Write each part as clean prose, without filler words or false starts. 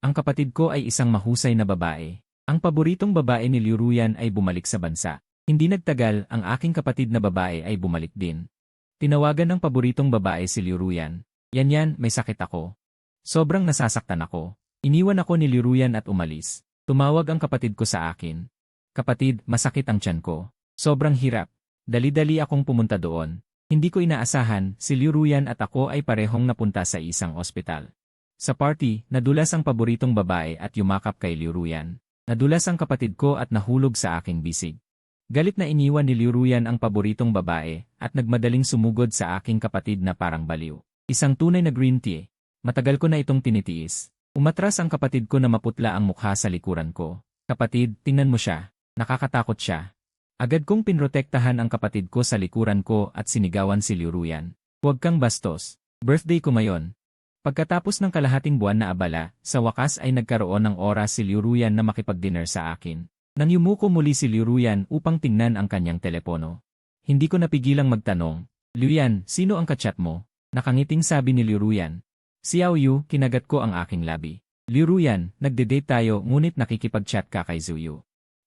Ang kapatid ko ay isang mahusay na babae. Ang paboritong babae ni Liu Ruyan ay bumalik sa bansa. Hindi nagtagal, ang aking kapatid na babae ay bumalik din. Tinawagan ng paboritong babae si Liu Ruyan. Yan, may sakit ako. Sobrang nasasaktan ako. Iniwan ako ni Liu Ruyan at umalis. Tumawag ang kapatid ko sa akin. Kapatid, masakit ang tiyan ko. Sobrang hirap. Dali-dali akong pumunta doon. Hindi ko inaasahan, si Liu Ruyan at ako ay parehong napunta sa isang ospital. Sa party, nadulas ang paboritong babae at yumakap kay Liu Ruyan. Nadulas ang kapatid ko at nahulog sa aking bisig. Galit na iniwan ni Liu Ruyan ang paboritong babae at nagmadaling sumugod sa aking kapatid na parang baliw. Isang tunay na green tea. Matagal ko na itong tinitiis. Umatras ang kapatid ko na maputla ang mukha sa likuran ko. Kapatid, tingnan mo siya. Nakakatakot siya. Agad kong pinrotektahan ang kapatid ko sa likuran ko at sinigawan si Liu Ruyan. Huwag kang bastos. Birthday ko ngayon. Pagkatapos ng kalahating buwan na abala, sa wakas ay nagkaroon ng oras si Liu Ruyan na makipag-dinner sa akin. Nang yumuko muli si Liu Ruyan upang tingnan ang kanyang telepono. Hindi ko napigilang magtanong, Liuyan, sino ang kachat mo? Nakangiting sabi ni Liu Ruyan. Xiao Yu, kinagat ko ang aking labi. Liu Ruyan, nagde-date tayo ngunit nakikipag-chat ka kay Zhu Yu.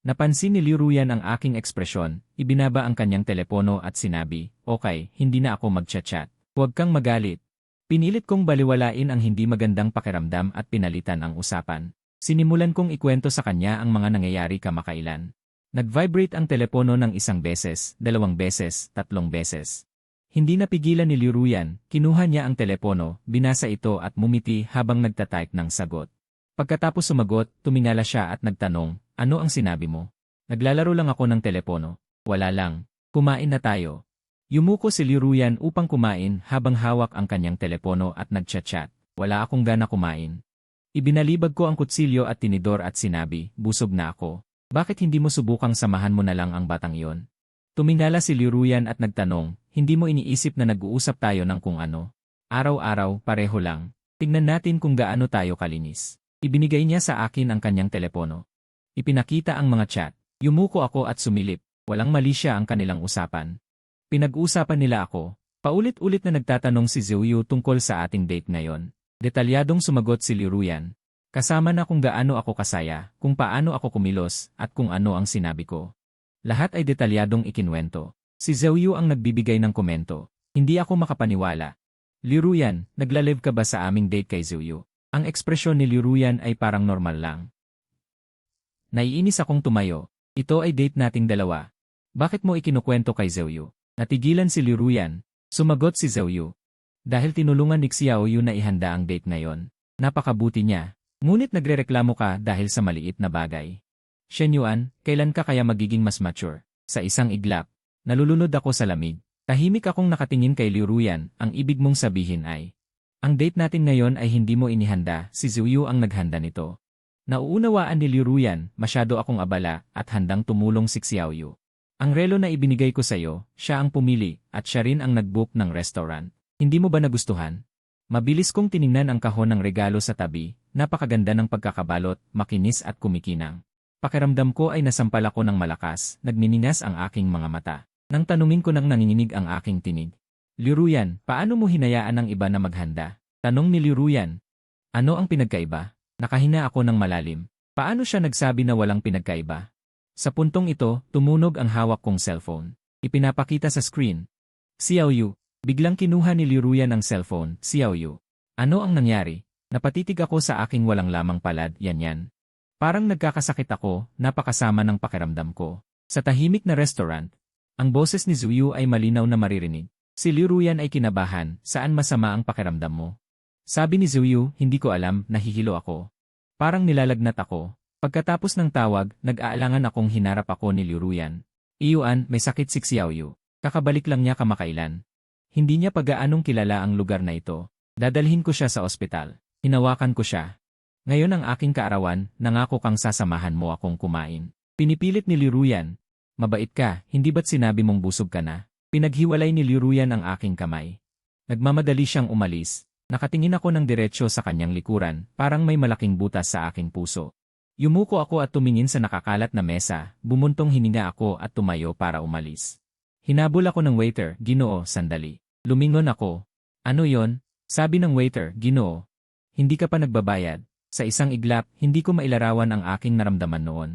Napansin ni Liu Ruyan ang aking ekspresyon, ibinaba ang kanyang telepono at sinabi, okay, hindi na ako mag-chat-chat. Huwag kang magalit. Pinilit kong baliwalain ang hindi magandang pakiramdam at pinalitan ang usapan. Sinimulan kong ikwento sa kanya ang mga nangyayari kamakailan. Nag-vibrate ang telepono ng 1 beses, 2 beses, 3 beses. Hindi napigilan ni Liu Ruyan, kinuha niya ang telepono, binasa ito at mumiti habang nagtatype ng sagot. Pagkatapos sumagot, tumingala siya at nagtanong, ano ang sinabi mo? Naglalaro lang ako ng telepono. Wala lang. Kumain na tayo. Yumuko si Liu Ruyan upang kumain habang hawak ang kanyang telepono at nagchat-chat. Wala akong gana kumain. Ibinalibag ko ang kutsilyo at tinidor at sinabi, busog na ako. Bakit hindi mo subukang samahan mo na lang ang batang iyon? Tumingala si Liu Ruyan at nagtanong, hindi mo iniisip na nag-uusap tayo ng kung ano? Araw-araw, pareho lang. Tingnan natin kung gaano tayo kalinis. Ibinigay niya sa akin ang kanyang telepono. Ipinakita ang mga chat. Yumuko ako at sumilip. Walang mali siya ang kanilang usapan. Pinag-uusapan nila ako. Paulit-ulit na nagtatanong si Zhu Yu tungkol sa ating date ngayon. Detalyadong sumagot si Liu Ruyan. Kasama na kung gaano ako kasaya, kung paano ako kumilos, at kung ano ang sinabi ko. Lahat ay detalyadong ikinwento. Si Zhu Yu ang nagbibigay ng komento. Hindi ako makapaniwala. Liu Ruyan, naglalive ka ba sa aming date kay Zhu Yu? Ang ekspresyon ni Liu Ruyan ay parang normal lang. Naiinis akong tumayo. Ito ay date nating dalawa. Bakit mo ikinukwento kay Zhu Yu? Natigilan si Liu Ruyan. Sumagot si Zhu Yu. Dahil tinulungan ni Xiao Yu na ihanda ang date ngayon. Napakabuti niya. Ngunit nagrereklamo ka dahil sa maliit na bagay. Shen Yuan, kailan ka kaya magiging mas mature? Sa isang iglap. Nalulunod ako sa lamig. Tahimik akong nakatingin kay Liu Ruyan. Ang ibig mong sabihin ay, ang date natin ngayon ay hindi mo inihanda, si Zhu Yu ang naghanda nito. Nauunawaan ni Liu Ruyan, masyado akong abala at handang tumulong si Xiao Yu. Ang relo na ibinigay ko sa iyo, siya ang pumili at siya rin ang nag-book ng restaurant. Hindi mo ba nagustuhan? Mabilis kong tiningnan ang kahon ng regalo sa tabi, napakaganda ng pagkakabalot, makinis at kumikinang. Pakiramdam ko ay nasampal ako ng malakas, nagniningas ang aking mga mata. Nang tanungin ko nang nanginginig ang aking tinig. Liu Ruyan, paano mo hinayaan ang iba na maghanda? Tanong ni Liu Ruyan. Ano ang pinagkaiba? Nakahina ako ng malalim. Paano siya nagsabi na walang pinagkaiba? Sa puntong ito, tumunog ang hawak kong cellphone. Ipinapakita sa screen. Xiao Yu. Biglang kinuha ni Liu Ruyan ang cellphone. Xiao Yu. Ano ang nangyari? Napatitig ako sa aking walang lamang palad, yan. Parang nagkakasakit ako, napakasama ng pakiramdam ko. Sa tahimik na restaurant, ang boses ni Zhu Yu ay malinaw na maririnig. Si Liu Ruyan ay kinabahan, saan masama ang pakiramdam mo? Sabi ni Zhu Yu, hindi ko alam, nahihilo ako. Parang nilalagnat ako. Pagkatapos ng tawag, nag-aalangan akong hinarap ako ni Liu Ruyan. Iyuan, may sakit si Xiao Yu. Kakabalik lang niya kamakailan. Hindi niya pag-aanong kilala ang lugar na ito. Dadalhin ko siya sa ospital. Hinawakan ko siya. Ngayon ang aking kaarawan, nangako kang sasamahan mo akong kumain. Pinipilit ni Liu Ruyan. Mabait ka, hindi ba't sinabi mong busog ka na? Pinaghiwalay ni Liu Ruyan ang aking kamay. Nagmamadali siyang umalis. Nakatingin ako ng diretsyo sa kanyang likuran, parang may malaking butas sa aking puso. Yumuko ako at tumingin sa nakakalat na mesa, bumuntong hininga ako at tumayo para umalis. Hinabol ako ng waiter, Ginoo, sandali. Lumingon ako. Ano yon? Sabi ng waiter, Ginoo. Hindi ka pa nagbabayad. Sa isang iglap, hindi ko mailarawan ang aking naramdaman noon.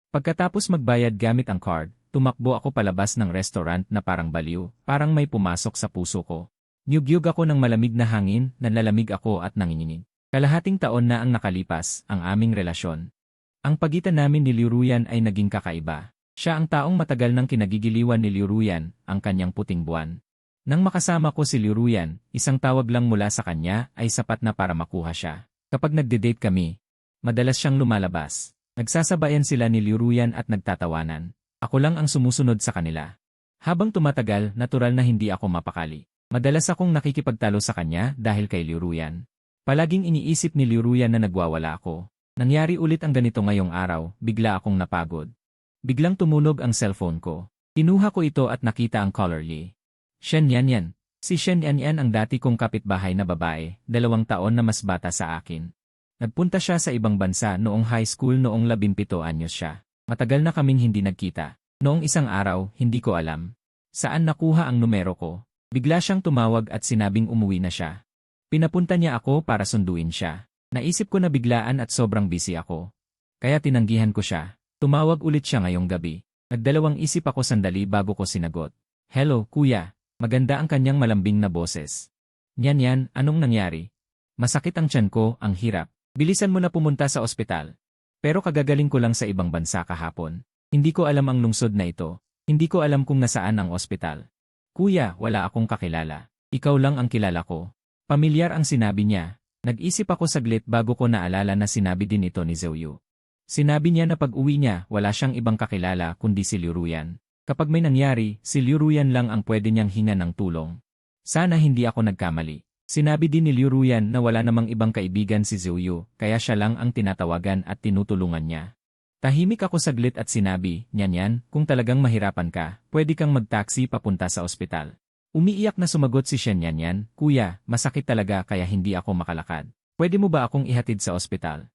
Pagkatapos magbayad gamit ang card, tumakbo ako palabas ng restaurant na parang baliw, parang may pumasok sa puso ko. Niyugyug ako ng malamig na hangin, nanlalamig ako at nanginginig. Kalahating taon na ang nakalipas, ang aming relasyon. Ang pagitan namin ni Liuruyan ay naging kakaiba. Siya ang taong matagal nang kinagigiliwan ni Liuruyan, ang kanyang puting buwan. Nang makasama ko si Liuruyan, isang tawag lang mula sa kanya ay sapat na para makuha siya. Kapag nagde-date kami, madalas siyang lumalabas. Nagsasabayan sila ni Liuruyan at nagtatawanan. Ako lang ang sumusunod sa kanila. Habang tumatagal, natural na hindi ako mapakali. Madalas akong nakikipagtalo sa kanya dahil kay Liuruyan. Palaging iniisip ni Liuruyan na nagwawala ako. Nangyari ulit ang ganito ngayong araw, bigla akong napagod. Biglang tumunog ang cellphone ko. Kinuha ko ito at nakita ang caller ID. Shen Yanyan. Si Shen Yanyan ang dati kong kapitbahay na babae, 2 taon na mas bata sa akin. Nagpunta siya sa ibang bansa noong high school noong 17 anyos siya. Matagal na kaming hindi nagkita. Noong isang araw, hindi ko alam saan nakuha ang numero ko. Bigla siyang tumawag at sinabing umuwi na siya. Pinapunta niya ako para sunduin siya. Naisip ko na biglaan at sobrang busy ako. Kaya tinanggihan ko siya. Tumawag ulit siya ngayong gabi. Nagdalawang isip ako sandali bago ko sinagot. Hello, kuya. Maganda ang kanyang malambing na boses. Yan, anong nangyari? Masakit ang tiyan ko, ang hirap. Bilisan mo na pumunta sa ospital. Pero kagagaling ko lang sa ibang bansa kahapon. Hindi ko alam ang lungsod na ito. Hindi ko alam kung nasaan ang ospital. Kuya, wala akong kakilala. Ikaw lang ang kilala ko. Pamilyar ang sinabi niya. Nag-isip ako saglit bago ko naalala na sinabi din ito ni Zhouyu. Sinabi niya na pag-uwi niya, wala siyang ibang kakilala kundi si Liuruyan. Kapag may nangyari, si Liuruyan lang ang pwede niyang hingan ng tulong. Sana hindi ako nagkamali. Sinabi din ni Liuruyan na wala namang ibang kaibigan si Zhouyu, kaya siya lang ang tinatawagan at tinutulungan niya. Tahimik ako saglit at sinabi, Yan, kung talagang mahirapan ka, pwede kang mag-taxi papunta sa ospital. Umiiyak na sumagot si Shen Yan, Kuya, masakit talaga kaya hindi ako makalakad. Pwede mo ba akong ihatid sa ospital?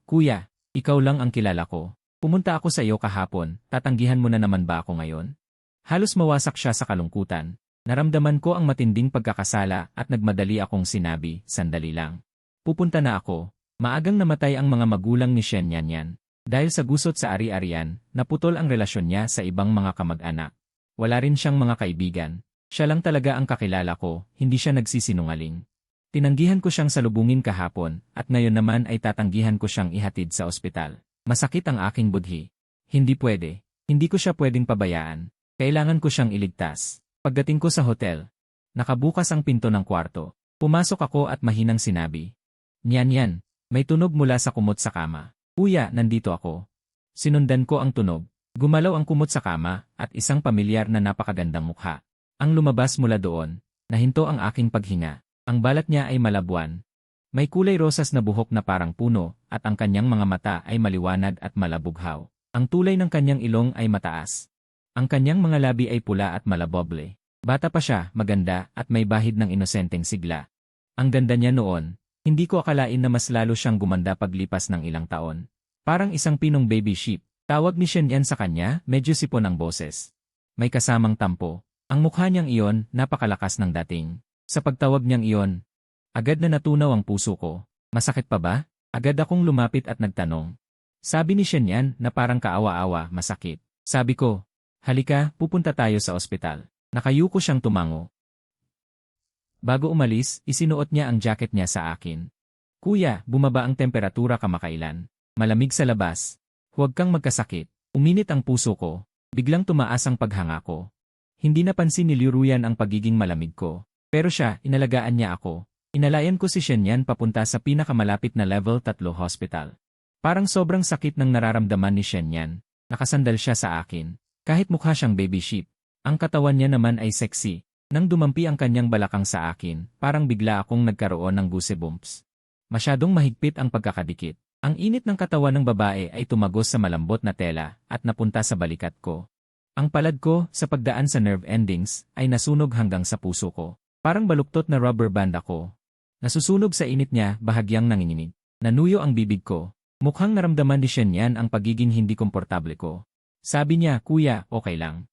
Kuya, ikaw lang ang kilala ko. Pumunta ako sa iyo kahapon, tatanggihan mo na naman ba ako ngayon? Halos mawasak siya sa kalungkutan. Naramdaman ko ang matinding pagkakasala at nagmadali akong sinabi, sandali lang. Pupunta na ako. Maagang namatay ang mga magulang ni Shen Yanyan. Dahil sa gusot sa ari-arian, naputol ang relasyon niya sa ibang mga kamag-anak. Wala rin siyang mga kaibigan. Siya lang talaga ang kakilala ko, hindi siya nagsisinungaling. Tinanggihan ko siyang salubungin kahapon, at ngayon naman ay tatanggihan ko siyang ihatid sa ospital. Masakit ang aking budhi. Hindi pwede. Hindi ko siya pwedeng pabayaan. Kailangan ko siyang iligtas. Pagdating ko sa hotel, nakabukas ang pinto ng kwarto. Pumasok ako at mahinang sinabi. Yan, may tunog mula sa kumot sa kama. Kuya, nandito ako. Sinundan ko ang tunog. Gumalaw ang kumot sa kama at isang pamilyar na napakagandang mukha. Ang lumabas mula doon, nahinto ang aking paghinga. Ang balat niya ay malabuan. May kulay rosas na buhok na parang puno, at ang kanyang mga mata ay maliwanag at malabughaw. Ang tulay ng kanyang ilong ay mataas. Ang kanyang mga labi ay pula at malaboble. Bata pa siya, maganda, at may bahid ng inosenteng sigla. Ang ganda niya noon, hindi ko akalain na mas lalo siyang gumanda paglipas ng ilang taon. Parang isang pinong baby sheep. Tawag ni Shen Yan sa kanya, medyo sipon ang boses. May kasamang tampo. Ang mukha niyang iyon, napakalakas ng dating. Sa pagtawag niyang iyon, agad na natunaw ang puso ko. Masakit pa ba? Agad akong lumapit at nagtanong. Sabi ni Shen Yan na parang kaawa-awa, masakit. Sabi ko, halika, pupunta tayo sa ospital. Nakayuko siyang tumango. Bago umalis, isinuot niya ang jacket niya sa akin. Kuya, bumaba ang temperatura kamakailan. Malamig sa labas. Huwag kang magkasakit. Uminit ang puso ko. Biglang tumaas ang paghanga ko. Hindi napansin ni Liuruyan ang pagiging malamig ko. Pero siya, inalagaan niya ako. Inalayan ko si Shen Yan papunta sa pinakamalapit na level 3 hospital. Parang sobrang sakit ng nararamdaman ni Shen Yan. Nakasandal siya sa akin. Kahit mukha siyang baby sheep. Ang katawan niya naman ay sexy. Nang dumampi ang kanyang balakang sa akin, parang bigla akong nagkaroon ng goosebumps. Masyadong mahigpit ang pagkakadikit. Ang init ng katawan ng babae ay tumagos sa malambot na tela at napunta sa balikat ko. Ang palad ko, sa pagdaan sa nerve endings, ay nasunog hanggang sa puso ko. Parang baluktot na rubber band ako. Nasusunog sa init niya, bahagyang nanginginig. Nanuyo ang bibig ko. Mukhang naramdaman ni Shen Yan ang pagiging hindi komportable ko. Sabi niya, Kuya, okay lang.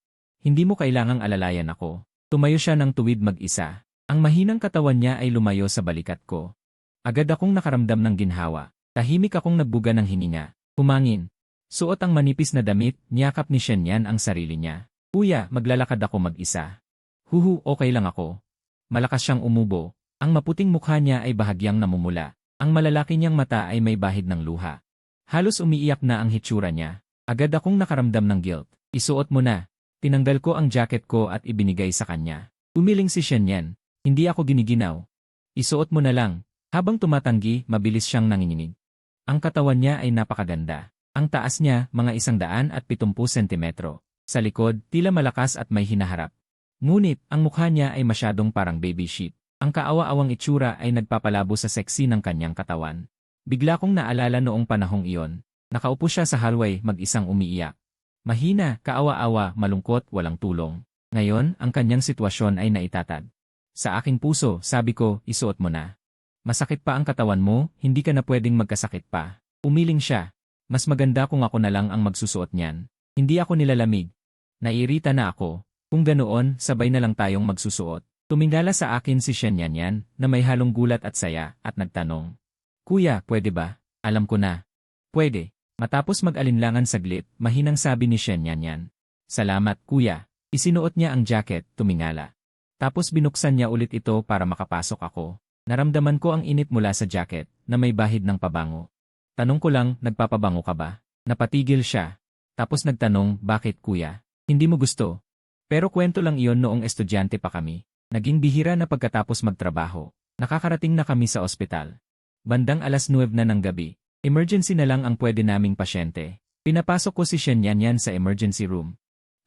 Hindi mo kailangang alalayan ako. Tumayo siya ng tuwid mag-isa. Ang mahinang katawan niya ay lumayo sa balikat ko. Agad akong nakaramdam ng ginhawa. Tahimik akong nagbuga ng hininga. Humangin. Suot ang manipis na damit, niyakap ni Shenyan ang sarili niya. Kuya, maglalakad ako mag-isa. Huhu, okay lang ako. Malakas siyang umubo. Ang maputing mukha niya ay bahagyang namumula. Ang malalaki niyang mata ay may bahid ng luha. Halos umiiyak na ang hitsura niya. Agad akong nakaramdam ng guilt. Isuot mo na. Tinanggal ko ang jacket ko at ibinigay sa kanya. Umiling si Shenyan. Hindi ako giniginaw. Isuot mo na lang. Habang tumatanggi, mabilis siyang nanginginig. Ang katawan niya ay napakaganda. Ang taas niya, mga 170 sentimetro. Sa likod, tila malakas at may hinaharap. Ngunit, ang mukha niya ay masyadong parang baby sheep. Ang kaawa-awang itsura ay nagpapalabo sa seksi ng kanyang katawan. Bigla kong naalala noong panahong iyon. Nakaupo siya sa hallway, mag-isang umiiyak. Mahina, kaawa-awa, malungkot, walang tulong. Ngayon, ang kanyang sitwasyon ay naitatag. Sa aking puso, sabi ko, isuot mo na. Masakit pa ang katawan mo, hindi ka na pwedeng magkasakit pa. Umiling siya. Mas maganda kung ako na lang ang magsusuot niyan. Hindi ako nilalamig. Naiirita na ako. Kung ganoon, sabay na lang tayong magsusuot. Tumingala sa akin si Shenyan na may halong gulat at saya at nagtanong. Kuya, pwede ba? Alam ko na. Pwede. Matapos mag-alinlangan saglit, mahinang sabi ni Shenyan. Salamat, kuya. Isinuot niya ang jacket, tumingala. Tapos binuksan niya ulit ito para makapasok ako. Naramdaman ko ang init mula sa jacket na may bahid ng pabango. Tanong ko lang, nagpapabango ka ba? Napatigil siya. Tapos nagtanong, bakit kuya? Hindi mo gusto? Pero kwento lang iyon noong estudyante pa kami. Naging bihira na pagkatapos magtrabaho. Nakakarating na kami sa ospital. Bandang 9:00 na ng gabi. Emergency na lang ang pwede naming pasyente. Pinapasok ko si Shenyan sa emergency room.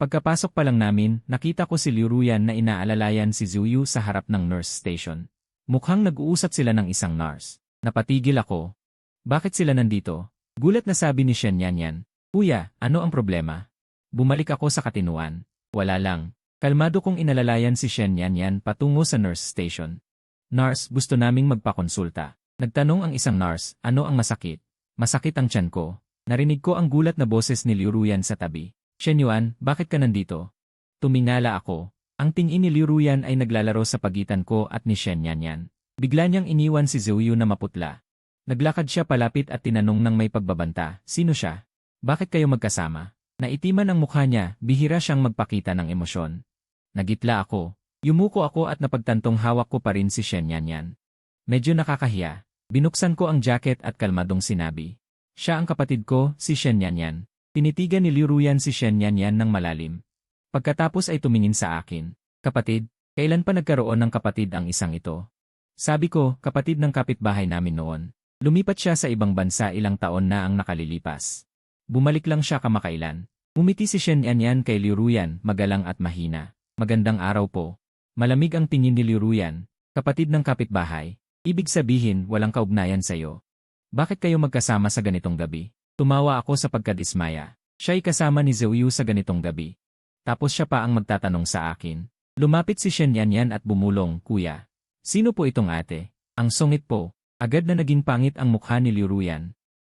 Pagkapasok pa lang namin, nakita ko si Liu Ruyan na inaalalayan si Zuyu sa harap ng nurse station. Mukhang nag-uusap sila ng isang nurse. Napatigil ako. Bakit sila nandito? Gulat na sabi ni Shenyan. Kuya, ano ang problema? Bumalik ako sa katinuan. Wala lang. Kalmado kong inalalayan si Shenyan patungo sa nurse station. Nurse, gusto naming magpakonsulta. Nagtanong ang isang nurse, ano ang masakit? Masakit ang tiyan ko. Narinig ko ang gulat na boses ni Liu Ruyan sa tabi. Shenyuan, bakit ka nandito? Tumingala ako. Ang tingin ni Liu Ruyan ay naglalaro sa pagitan ko at ni Shenyan. Bigla niyang iniwan si Zuyu na maputla. Naglakad siya palapit at tinanong ng may pagbabanta, sino siya? Bakit kayo magkasama? Naitiman ang mukha niya, bihira siyang magpakita ng emosyon. Nagitla ako. Yumuko ako at napagtantong hawak ko pa rin si Shenyan. Medyo nakakahiya. Binuksan ko ang jacket at kalmadong sinabi. Siya ang kapatid ko, si Shenyan. Tinitigan ni Liu Ruyan si Shenyan ng malalim. Pagkatapos ay tumingin sa akin. Kapatid, kailan pa nagkaroon ng kapatid ang isang ito? Sabi ko, kapatid ng kapitbahay namin noon. Lumipat siya sa ibang bansa ilang taon na ang nakalilipas. Bumalik lang siya kamakailan. Umiti si Shenyan kay Liu Ruyan, magalang at mahina. Magandang araw po. Malamig ang tingin ni Liu Ruyan. Kapatid ng kapitbahay. Ibig sabihin, walang kaugnayan sa'yo. Bakit kayo magkasama sa ganitong gabi? Tumawa ako sa pagkadismaya. Siya'y kasama ni Zuyu sa ganitong gabi. Tapos siya pa ang magtatanong sa akin. Lumapit si Shenyan at bumulong, Kuya. Sino po itong ate? Ang sungit po. Agad na naging pangit ang mukha ni Liu Ruyan.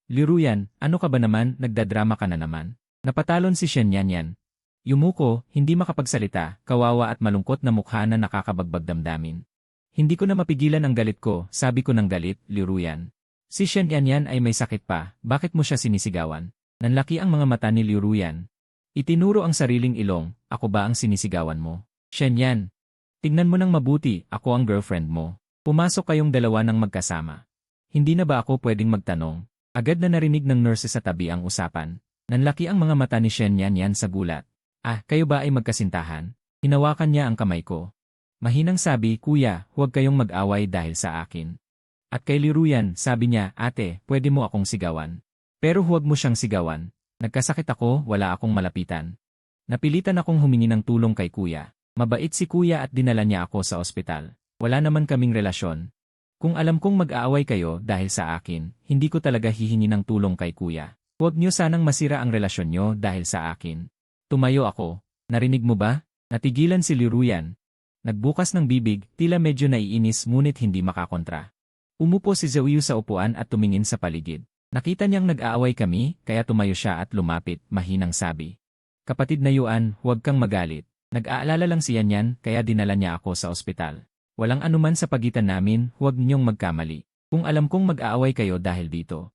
Liu Ruyan, ano ka ba naman, nagdadrama ka na naman? Napatalon si Shenyan. Yumuko, hindi makapagsalita, kawawa at malungkot na mukha na nakakabagbag damdamin. Hindi ko na mapigilan ang galit ko, sabi ko ng galit, Liu Ruyan. Si Shenyan ay may sakit pa, bakit mo siya sinisigawan? Nanlaki ang mga mata ni Liu Ruyan. Itinuro ang sariling ilong, ako ba ang sinisigawan mo? Shenyan, tingnan mo nang mabuti, ako ang girlfriend mo. Pumasok kayong dalawa ng magkasama. Hindi na ba ako pwedeng magtanong? Agad na narinig ng nurse sa tabi ang usapan. Nanlaki ang mga mata ni Shenyan sa gulat. Ah, kayo ba ay magkasintahan? Hinawakan niya ang kamay ko. Mahinang sabi, Kuya, huwag kayong mag-away dahil sa akin. At kay Liu Ruyan, sabi niya, Ate, pwede mo akong sigawan. Pero huwag mo siyang sigawan. Nagkasakit ako, wala akong malapitan. Napilitan akong humingi ng tulong kay Kuya. Mabait si Kuya at dinala niya ako sa ospital. Wala naman kaming relasyon. Kung alam kong mag-aaway kayo dahil sa akin, hindi ko talaga hihingi ng tulong kay Kuya. Huwag niyo sanang masira ang relasyon niyo dahil sa akin. Tumayo ako. Narinig mo ba? Natigilan si Liu Ruyan. Nagbukas ng bibig, tila medyo naiinis ngunit hindi makakontra. Umupo si Zuyu sa upuan at tumingin sa paligid. Nakita niyang nag-aaway kami, kaya tumayo siya at lumapit, mahinang sabi. Kapatid na Yuan, huwag kang magalit. Nag-aalala lang siya niyan, kaya dinala niya ako sa ospital. Walang anuman sa pagitan namin, huwag niyong magkamali. Kung alam kong mag-aaway kayo dahil dito,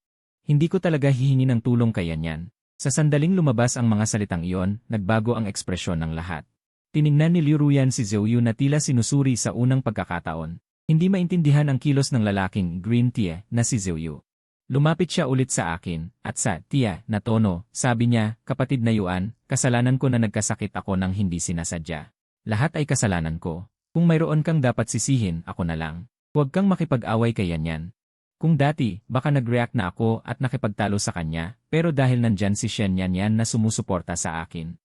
Hindi ko talaga hihingi ng tulong kay Yan. Sa sandaling lumabas ang mga salitang iyon, nagbago ang ekspresyon ng lahat. Tiningnan ni Liu Ruyan si Zhou Yu na tila sinusuri sa unang pagkakataon. Hindi maintindihan ang kilos ng lalaking green tea na si Zhou Yu. Lumapit siya ulit sa akin, at sa tiya na tono, sabi niya, kapatid na Yuan, kasalanan ko na nagkasakit ako nang hindi sinasadya. Lahat ay kasalanan ko. Kung mayroon kang dapat sisihin, ako na lang. Huwag kang makipag-away kay Yan. Kung dati, baka nag-react na ako at nakipagtalo sa kanya, pero dahil nandyan si Shen Yan na sumusuporta sa akin.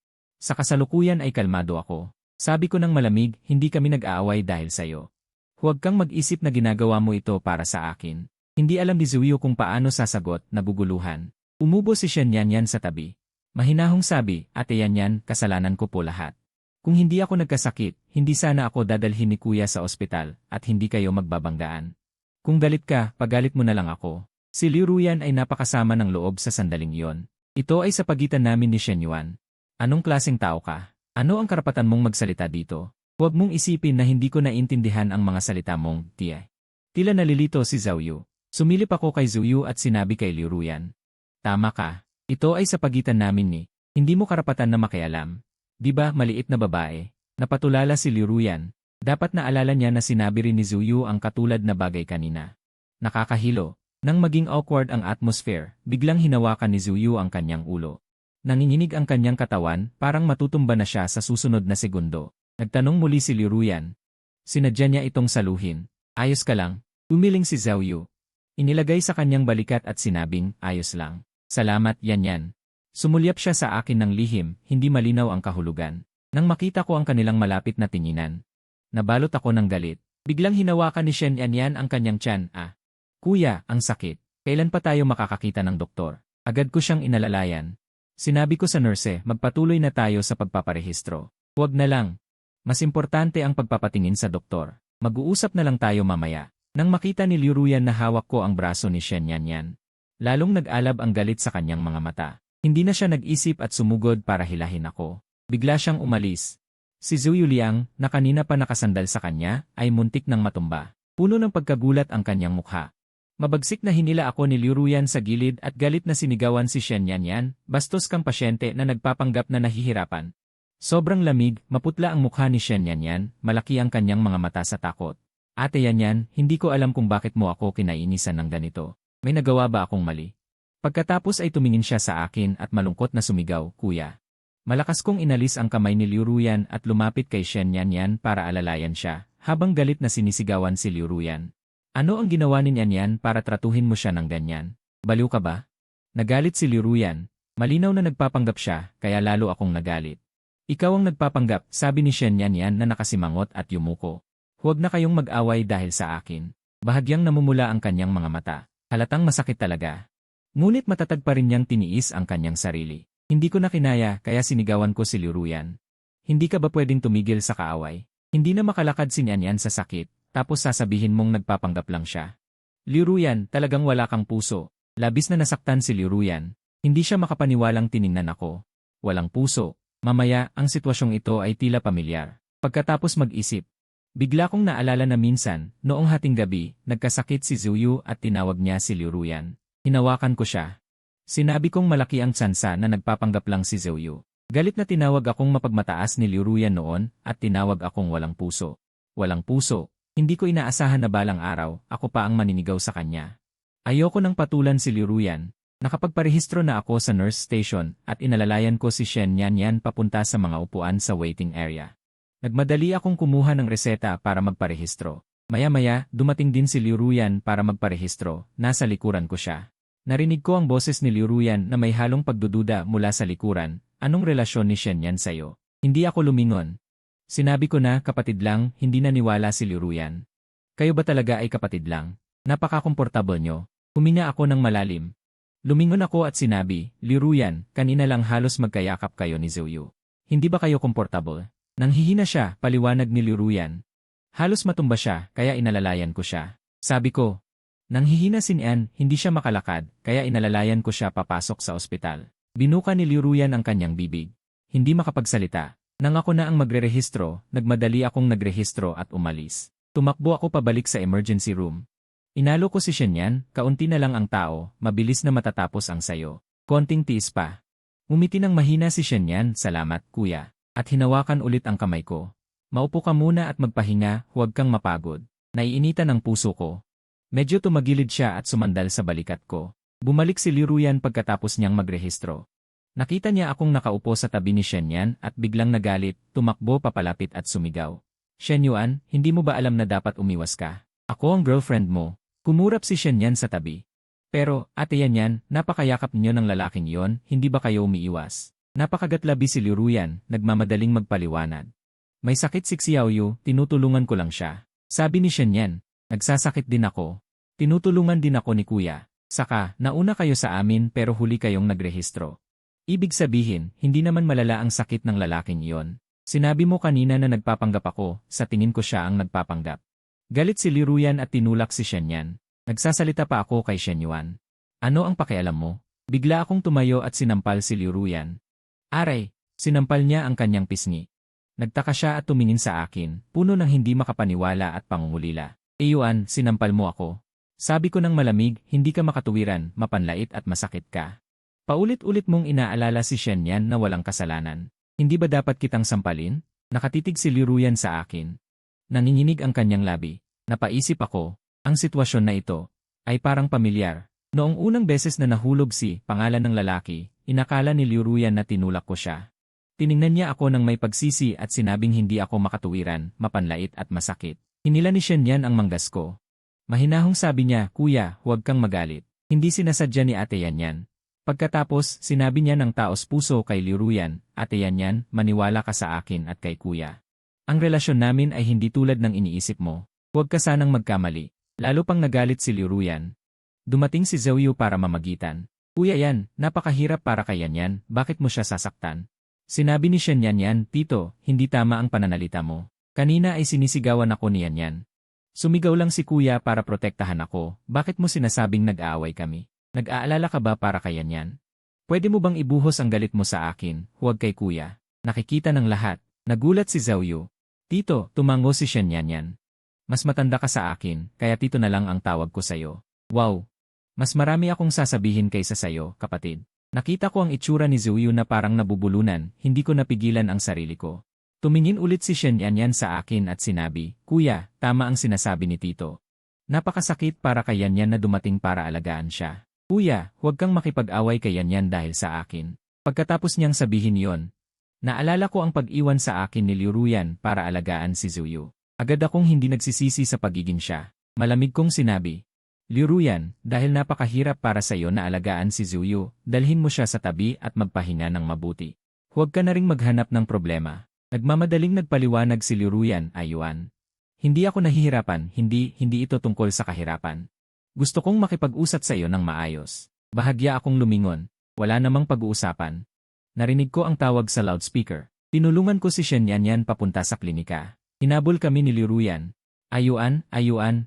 Sa kasalukuyan ay kalmado ako. Sabi ko ng malamig, hindi kami nag-aaway dahil sayo. Huwag kang mag-isip na ginagawa mo ito para sa akin. Hindi alam ni Zhou Yu kung paano sasagot, nabuguluhan. Umubo si Shen Yan sa tabi. Mahinahong sabi, Ate Yan, kasalanan ko po lahat. Kung hindi ako nagkasakit, hindi sana ako dadalhin ni Kuya sa ospital at hindi kayo magbabanggaan. Kung galit ka, pagalit mo na lang ako. Si Liu Ruyan ay napakasama ng loob sa sandaling iyon. Ito ay sa pagitan namin ni Shen Yuan. Anong klaseng tao ka? Ano ang karapatan mong magsalita dito? Huwag mong isipin na hindi ko naintindihan ang mga salita mong, tiya. Tila nalilito si Zhou Yu. Sumilip ako kay Zhou Yu at sinabi kay Liu Ruyan. Tama ka. Ito ay sa pagitan namin ni. Hindi mo karapatan na makialam. Di ba maliit na babae? Napatulala si Liu Ruyan. Dapat naalala niya na sinabi rin ni Zhou Yu ang katulad na bagay kanina. Nakakahilo. Nang maging awkward ang atmosphere, biglang hinawakan ni Zhou Yu ang kanyang ulo. Nanginginig ang kanyang katawan, parang matutumba na siya sa susunod na segundo. Nagtanong muli si Liu Ruyan. Sinadya niya itong saluhin. Ayos ka lang? Umiling si Zhou Yu. Inilagay sa kanyang balikat at sinabing, ayos lang. Salamat, Yan. Sumulyap siya sa akin ng lihim, hindi malinaw ang kahulugan. Nang makita ko ang kanilang malapit na tinginan, nabalot ako ng galit. Biglang hinawakan ni Shen Yan ang kanyang tiyan. Kuya, ang sakit. Kailan pa tayo makakakita ng doktor? Agad ko siyang inalalayan. Sinabi ko sa nurse, magpatuloy na tayo sa pagpaparehistro. Huwag na lang. Mas importante ang pagpapatingin sa doktor. Mag-uusap na lang tayo mamaya. Nang makita ni Liu Ruyan na hawak ko ang braso ni Shen Yan, lalong nag-alab ang galit sa kanyang mga mata. Hindi na siya nag-isip at sumugod para hilahin ako. Bigla siyang umalis. Si Zhou Yu Liang, na kanina pa nakasandal sa kanya, ay muntik ng matumba. Puno ng pagkagulat ang kanyang mukha. Mabagsik na hinila ako ni Liu Ruyan sa gilid at galit na sinigawan si Shen Yan, bastos kang pasyente na nagpapanggap na nahihirapan. Sobrang lamig, maputla ang mukha ni Shen Yan, malaki ang kanyang mga mata sa takot. Ate Yan, hindi ko alam kung bakit mo ako kinainisan ng ganito. May nagawa ba akong mali? Pagkatapos ay tumingin siya sa akin at malungkot na sumigaw, Kuya. Malakas kong inalis ang kamay ni Liu Ruyan at lumapit kay Shen Yan para alalayan siya, habang galit na sinisigawan si Liu Ruyan. Ano ang ginawa ni Yan para tratuhin mo siya ng ganyan? Baliw ka ba? Nagalit si Liu Ruyan. Malinaw na nagpapanggap siya, kaya lalo akong nagalit. Ikaw ang nagpapanggap, sabi ni Shen Yan na nakasimangot at yumuko. Huwag na kayong mag-away dahil sa akin. Bahagyang namumula ang kanyang mga mata. Halatang masakit talaga. Ngunit matatag pa rin niyang tiniis ang kanyang sarili. Hindi ko na kinaya kaya sinigawan ko si Liu Ruyan. Hindi ka ba pwedeng tumigil sa kaaway? Hindi na makalakad si Yan sa sakit, tapos sasabihin mong nagpapanggap lang siya. Liu Ruyan, talagang wala kang puso. Labis na nasaktan si Liu Ruyan. Hindi siya makapaniwalang tiningnan ako. Walang puso. Mamaya, ang sitwasyong ito ay tila pamilyar. Pagkatapos mag-isip, bigla kong naalala na minsan, noong hating gabi, nagkasakit si Zhou Yu at tinawag niya si Liu Ruyan. Hinawakan ko siya. Sinabi kong malaki ang tsansa na nagpapanggap lang si Zhou Yu. Galit na tinawag akong mapagmataas ni Liu Ruyan noon at tinawag akong walang puso. Walang puso. Hindi ko inaasahan na balang araw, ako pa ang maninigaw sa kanya. Ayoko nang patulan si Liu Ruyan. Nakapagparehistro na ako sa nurse station at inalalayan ko si Shen Yan papunta sa mga upuan sa waiting area. Nagmadali akong kumuha ng reseta para magparehistro. Maya-maya, dumating din si Liu Ruyan para magparehistro, nasa likuran ko siya. Narinig ko ang boses ni Liu Ruyan na may halong pagdududa mula sa likuran. Anong relasyon ni Shen Yan sa'yo? Hindi ako lumingon. Sinabi ko na kapatid lang, hindi naniwala si Liu Ruyan. Kayo ba talaga ay kapatid lang? Napaka-komportable nyo. Huminga ako ng malalim. Lumingon ako at sinabi, Liu Ruyan, kanina lang halos magkayakap kayo ni Zhou Yu. Hindi ba kayo komportable? Nanghihina siya, paliwanag ni Liu Ruyan. Halos matumba siya, kaya inalalayan ko siya. Sabi ko, nanghihina si Nian, hindi siya makalakad, kaya inalalayan ko siya papasok sa ospital. Binuka ni Liu Ruyan ang kanyang bibig. Hindi makapagsalita. Nang ako na ang magrerehistro, nagmadali akong nagrehistro at umalis. Tumakbo ako pabalik sa emergency room. Inalo ko si Shenyan, kaunti na lang ang tao, mabilis na matatapos ang sayo. Konting tiis pa. Umiti ng mahina si Shenyan, salamat, kuya. At hinawakan ulit ang kamay ko. Maupo ka muna at magpahinga, huwag kang mapagod. Naiinitan ang puso ko. Medyo tumagilid siya at sumandal sa balikat ko. Bumalik si Liruyan pagkatapos niyang magrehistro. Nakita niya akong nakaupo sa tabi ni Shenyan at biglang nagalit, tumakbo papalapit at sumigaw. Shenyuan, hindi mo ba alam na dapat umiwas ka? Ako ang girlfriend mo. Kumurap si Shenyan sa tabi. Pero, ate Yanyan, napakayakap niyo ng lalaking yon, hindi ba kayo umiiwas? Napakagatlabi si Liruyan, nagmamadaling magpaliwanag. May sakit si Xiaoyu, tinutulungan ko lang siya. Sabi ni Shenyan, nagsasakit din ako. Tinutulungan din ako ni kuya. Saka, nauna kayo sa amin pero huli kayong nagrehistro. Ibig sabihin, hindi naman malala ang sakit ng lalaking iyon. Sinabi mo kanina na nagpapanggap ako, sa tingin ko siya ang nagpapanggap. Galit si Liruyan at tinulak si Shenyan. Nagsasalita pa ako kay Shenyuan. Ano ang pakialam mo? Bigla akong tumayo at sinampal si Liruyan. Aray, sinampal niya ang kanyang pisngi. Nagtaka siya at tumingin sa akin, puno ng hindi makapaniwala at pangungulila. Yuan, sinampal mo ako. Sabi ko ng malamig, hindi ka makatuwiran, mapanlait at masakit ka. Paulit-ulit mong inaalala si Shenyan na walang kasalanan. Hindi ba dapat kitang sampalin? Nakatitig si Liruyan sa akin. Nanginginig ang kanyang labi. Napaisip ako, ang sitwasyon na ito ay parang pamilyar. Noong unang beses na nahulog si pangalan ng lalaki, inakala ni Liruyan na tinulak ko siya. Tiningnan niya ako ng may pagsisi at sinabing hindi ako makatuwiran, mapanlait at masakit. Hinila ni Shenyan ang manggas ko. Mahinahong sabi niya, kuya, huwag kang magalit. Hindi sinasadya ni ate Yanyan. Pagkatapos, sinabi niya ng taos puso kay Liruyan, ate Yanyan, maniwala ka sa akin at kay kuya. Ang relasyon namin ay hindi tulad ng iniisip mo. Huwag ka sanang magkamali. Lalo pang nagalit si Liruyan. Dumating si Zhouyu para mamagitan. Kuya yan, napakahirap para kay Yanyan, bakit mo siya sasaktan? Sinabi ni Shenyan, tito, hindi tama ang pananalita mo. Kanina ay sinisigawan ako ni Yanyan. Sumigaw lang si kuya para protektahan ako, bakit mo sinasabing nag-aaway kami? Nag-aalala ka ba para kay Yanyan? Pwede mo bang ibuhos ang galit mo sa akin, huwag kay kuya? Nakikita ng lahat. Nagulat si Zhouyu. Tito, tumango si Shenyan. Mas matanda ka sa akin, kaya tito na lang ang tawag ko sa'yo. Wow! Mas marami akong sasabihin kaysa sa'yo, kapatid. Nakita ko ang itsura ni Zhouyu na parang nabubulunan, hindi ko napigilan ang sarili ko. Tumingin ulit si Shenyan sa akin at sinabi, kuya, tama ang sinasabi ni tito. Napakasakit para kay Yanyan na dumating para alagaan siya. Kuya, huwag kang makipag-away kay Yanyan dahil sa akin. Pagkatapos niyang sabihin yon, naalala ko ang pag-iwan sa akin ni Liruyan para alagaan si Zhouyu. Agad akong hindi nagsisisi sa pagiging siya. Malamig kong sinabi, Liruyan, dahil napakahirap para sa iyo na alagaan si Zhouyu, dalhin mo siya sa tabi at magpahinga ng mabuti. Huwag ka na ring maghanap ng problema. Nagmamadaling nagpaliwanag si Liruyan, Yuan. Hindi ako nahihirapan, hindi ito tungkol sa kahirapan. Gusto kong makipag-usap sa iyo ng maayos. Bahagya akong lumingon. Wala namang pag-uusapan. Narinig ko ang tawag sa loudspeaker. Tinulungan ko si Shenyan papunta sa klinika. Hinabol kami ni Liruyan. Ayuan,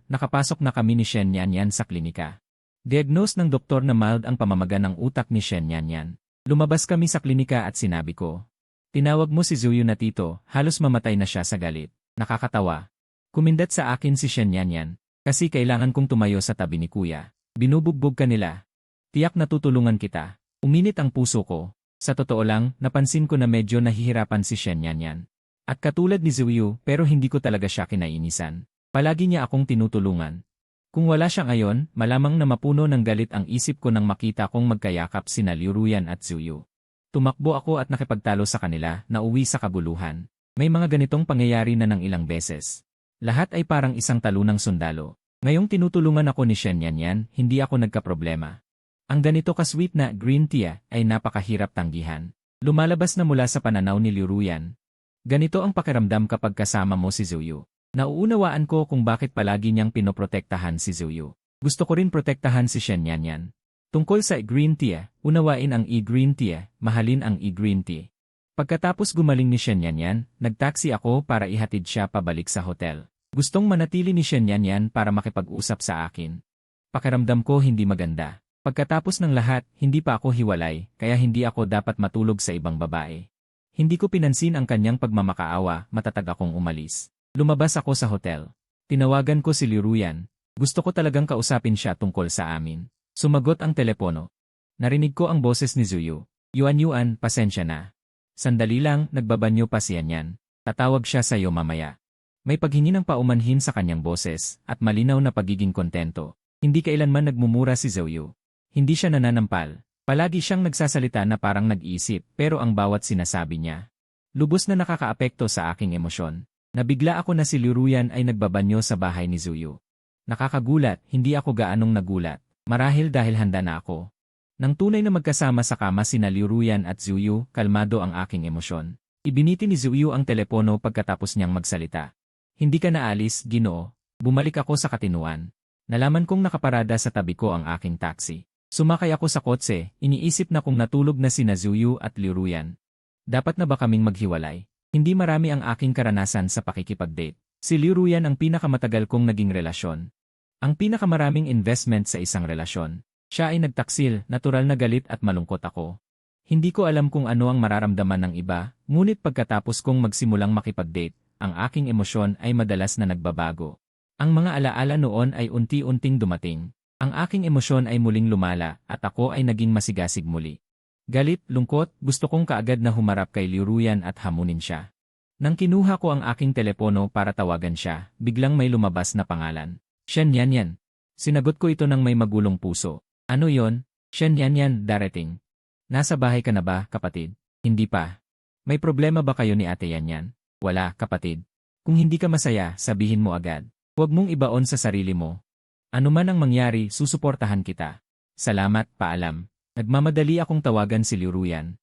nakapasok na kami ni Shenyan sa klinika. Diagnose ng doktor na mild ang pamamaga ng utak ni Shenyan. Lumabas kami sa klinika at sinabi ko, tinawag mo si Zhouyu na tito, halos mamatay na siya sa galit. Nakakatawa. Kumindat sa akin si Shenyan. Kasi kailangan kong tumayo sa tabi ni kuya. Binubugbog ka nila. Tiyak na tutulungan kita. Uminit ang puso ko. Sa totoo lang, napansin ko na medyo nahihirapan si Shenyan. At katulad ni Zhouyu, pero hindi ko talaga siya kinainisan. Palagi niya akong tinutulungan. Kung wala siya ngayon, malamang na mapuno ng galit ang isip ko nang makita kong magkayakap sina Liruyan at Zhouyu. Tumakbo ako at nakipagtalo sa kanila, nauwi sa kabuluhan. May mga ganitong pangyayari na ng ilang beses. Lahat ay parang isang talunang sundalo. Ngayong tinutulungan ako ni Shenyan, hindi ako nagkaproblema. Ang ganito ka-sweet na green tea ay napakahirap tanggihan. Lumalabas na mula sa pananaw ni Liruyan. Ganito ang pakiramdam kapag kasama mo si Zhouyu. Nauunawaan ko kung bakit palagi niyang pinoprotektahan si Zhouyu. Gusto ko rin protektahan si Shenyan. Tungkol sa green tea, unawain ang e-green tea, mahalin ang e-green tea. Pagkatapos gumaling ni Shenyan, nagtaksi ako para ihatid siya pabalik sa hotel. Gustong manatili ni Shenyan para makipag-usap sa akin. Pakiramdam ko hindi maganda. Pagkatapos ng lahat, hindi pa ako hiwalay, kaya hindi ako dapat matulog sa ibang babae. Hindi ko pinansin ang kanyang pagmamakaawa, matatag akong umalis. Lumabas ako sa hotel. Tinawagan ko si Liruyan. Gusto ko talagang kausapin siya tungkol sa amin. Sumagot ang telepono. Narinig ko ang boses ni Zuyu. Yuan, pasensya na. Sandali lang, nagbabanyo pa siya niyan. Tatawag siya sa iyo mamaya. May paghingi ng paumanhin sa kanyang boses at malinaw na pagiging kontento. Hindi kailanman nagmumura si Zuyu. Hindi siya nananampal. Palagi siyang nagsasalita na parang nag-iisip pero ang bawat sinasabi niya. Lubos na nakakaapekto sa aking emosyon. Nabigla ako na si Liuruyan ay nagbabanyo sa bahay ni Zuyu. Nakakagulat, hindi ako gaanong nagulat. Marahil dahil handa na ako. Nang tunay na magkasama sa kama sina Liuruyan at Zuyu, kalmado ang aking emosyon. Ibiniti ni Zuyu ang telepono pagkatapos niyang magsalita. Hindi ka naalis, Ginoo. Bumalik ako sa katinuan. Nalaman kong nakaparada sa tabi ko ang aking taxi. Sumakay ako sa kotse, iniisip na kung natulog na sina Zuyu at Liuruyan. Dapat na ba kaming maghiwalay? Hindi marami ang aking karanasan sa pakikipag-date. Si Liuruyan ang pinakamatagal kong naging relasyon. Ang pinakamaraming investment sa isang relasyon. Siya ay nagtaksil, natural na galit at malungkot ako. Hindi ko alam kung ano ang mararamdaman ng iba, ngunit pagkatapos kong magsimulang makipag-date, ang aking emosyon ay madalas na nagbabago. Ang mga alaala noon ay unti-unting dumating. Ang aking emosyon ay muling lumala at ako ay naging masigasig muli. Galit, lungkot, gusto kong kaagad na humarap kay Liuruyan at hamunin siya. Nang kinuha ko ang aking telepono para tawagan siya, biglang may lumabas na pangalan. Shen Yanyan. Sinagot ko ito ng may magulong puso. Ano yon? Shen Yanyan, darating. Nasa bahay ka na ba, kapatid? Hindi pa. May problema ba kayo ni Ate Yanyan? Wala, kapatid. Kung hindi ka masaya, sabihin mo agad. Huwag mong ibaon sa sarili mo. Ano man ang mangyari, susuportahan kita. Salamat, paalam. Nagmamadali akong tawagan si Liuruyan.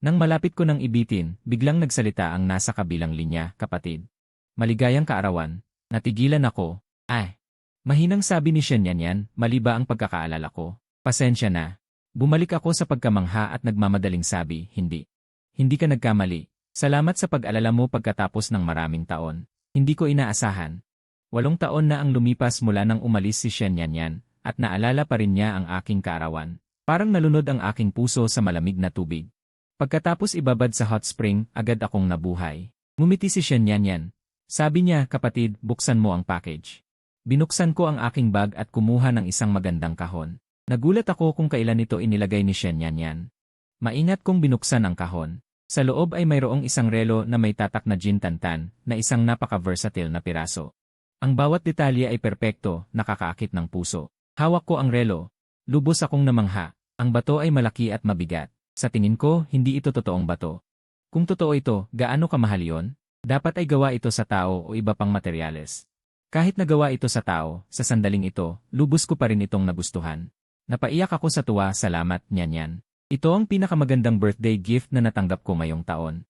Nang malapit ko nang ibitin, biglang nagsalita ang nasa kabilang linya, kapatid. Maligayang kaarawan. Natigilan ako. Ay. Mahinang sabi ni Shen Yanyan, mali ba ang pagkakaalala ko? Pasensya na. Bumalik ako sa pagkamangha at nagmamadaling sabi, hindi. Hindi ka nagkamali. Salamat sa pag-alala mo pagkatapos ng maraming taon. Hindi ko inaasahan. 8 taon na ang lumipas mula nang umalis si Shen Yanyan, at naalala pa rin niya ang aking kaarawan. Parang nalunod ang aking puso sa malamig na tubig. Pagkatapos ibabad sa hot spring, agad akong nabuhay. Ngumiti si Shen Yanyan. Sabi niya, kapatid, buksan mo ang package. Binuksan ko ang aking bag at kumuha ng isang magandang kahon. Nagulat ako kung kailan ito inilagay ni Shen Yanyan. Maingat kong binuksan ang kahon. Sa loob ay mayroong isang relo na may tatak na jintantan, na isang napaka-versatile na piraso. Ang bawat detalye ay perpekto, nakakaakit ng puso. Hawak ko ang relo. Lubos akong namangha. Ang bato ay malaki at mabigat. Sa tingin ko, hindi ito totoong bato. Kung totoo ito, gaano kamahal yon? Dapat ay gawa ito sa tao o iba pang materyales. Kahit nagawa ito sa tao, sa sandaling ito, lubos ko pa rin itong nagustuhan. Napaiyak ako sa tuwa, salamat, Nyanyan. Ito ang pinakamagandang birthday gift na natanggap ko ngayong taon.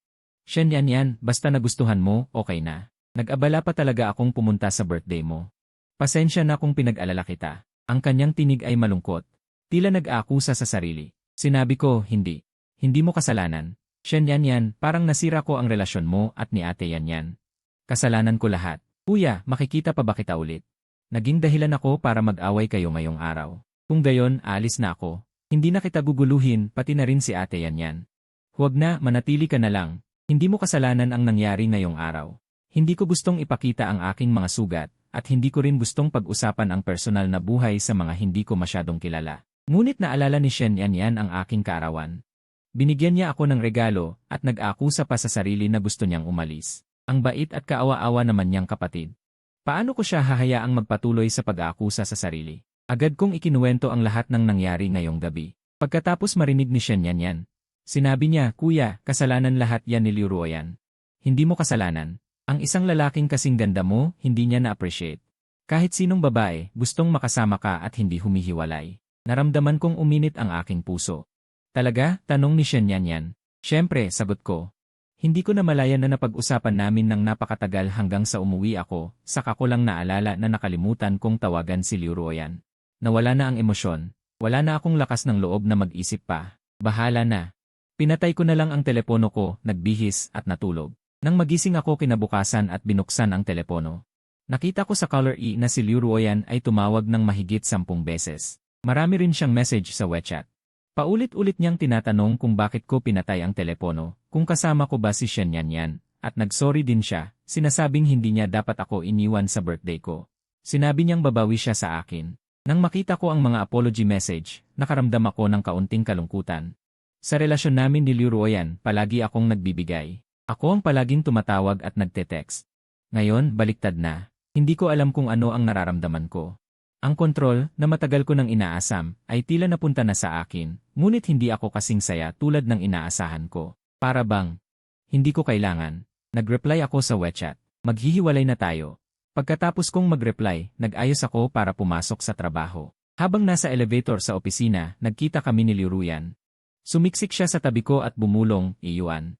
Shen Yanyan, basta nagustuhan mo, okay na. Nag-abala pa talaga akong pumunta sa birthday mo. Pasensya na kung pinag-alala kita. Ang kanyang tinig ay malungkot. Tila nag-aakusa sa sarili. Sinabi ko, hindi. Hindi mo kasalanan. Shen Yanyan, parang nasira ko ang relasyon mo at ni Ate Yanyan. Kasalanan ko lahat. Kuya, makikita pa ba kita ulit? Naging dahilan ako para mag-away kayo ngayong araw. Kung gayon, alis na ako. Hindi na kita guguluhin, pati na rin si Ate Yanyan. Huwag na, manatili ka na lang. Hindi mo kasalanan ang nangyari ngayong araw. Hindi ko gustong ipakita ang aking mga sugat, at hindi ko rin gustong pag-usapan ang personal na buhay sa mga hindi ko masyadong kilala. Ngunit naalala ni Shen Yanyan ang aking kaarawan. Binigyan niya ako ng regalo, at nag-aakusa pa sa sarili na gusto niyang umalis. Ang bait at kaawa-awa naman niyang kapatid. Paano ko siya hahayaang magpatuloy sa pag-aakusa sa sarili? Agad kong ikinuwento ang lahat ng nangyari ngayong gabi. Pagkatapos marinig ni Shen Yanyan, sinabi niya, Kuya, kasalanan lahat yan ni Liuruyan. Hindi mo kasalanan. Ang isang lalaking kasing ganda mo, hindi niya na-appreciate. Kahit sinong babae, gustong makasama ka at hindi humihiwalay. Naramdaman kong uminit ang aking puso. Talaga? Tanong ni Shen Yanyan. Siyempre, sagot ko. Hindi ko namalayan na napag-usapan namin ng napakatagal hanggang sa umuwi ako, saka ko lang naalala na nakalimutan kong tawagan si Liuruyan. Nawala na ang emosyon. Wala na akong lakas ng loob na mag-isip pa. Bahala na. Pinatay ko na lang ang telepono ko, nagbihis at natulog. Nang magising ako kinabukasan at binuksan ang telepono. Nakita ko sa caller E na si Liuruyan ay tumawag ng mahigit 10 beses. Marami rin siyang message sa WeChat. Paulit-ulit niyang tinatanong kung bakit ko pinatay ang telepono, kung kasama ko ba si Shen Yanyan, at nagsorry din siya, sinasabing hindi niya dapat ako iniwan sa birthday ko. Sinabi niyang babawi siya sa akin. Nang makita ko ang mga apology message, nakaramdam ako ng kaunting kalungkutan. Sa relasyon namin ni Liuruyan, palagi akong nagbibigay. Ako ang palaging tumatawag at nagte-text. Ngayon, baliktad na. Hindi ko alam kung ano ang nararamdaman ko. Ang kontrol, na matagal ko nang inaasam, ay tila napunta na sa akin, ngunit hindi ako kasing saya tulad ng inaasahan ko. Para bang, hindi ko kailangan. Nag-reply ako sa WeChat. Maghihiwalay na tayo. Pagkatapos kong mag-reply, nag-ayos ako para pumasok sa trabaho. Habang nasa elevator sa opisina, nagkita kami ni Liuruyan. Sumiksik siya sa tabi ko at bumulong, "Iyuan.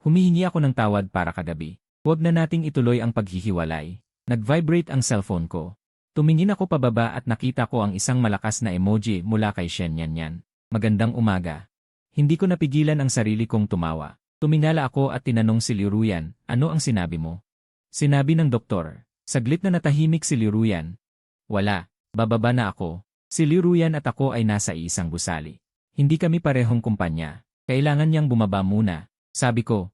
Humihingi ako ng tawad para kagabi. Huwag na nating ituloy ang paghihiwalay." Nag-vibrate ang cellphone ko. Tumingin ako pababa at nakita ko ang isang malakas na emoji mula kay Shen Yanyan. "Magandang umaga." Hindi ko napigilan ang sarili kong tumawa. Tumingala ako at tinanong si Liuruyan, "Ano ang sinabi mo?" Sinabi ng doktor. Saglit na natahimik si Liuruyan. "Wala, bababa na ako." Si Liuruyan at ako ay nasa isang gusali. Hindi kami parehong kumpanya. Kailangan niyang bumaba muna. Sabi ko.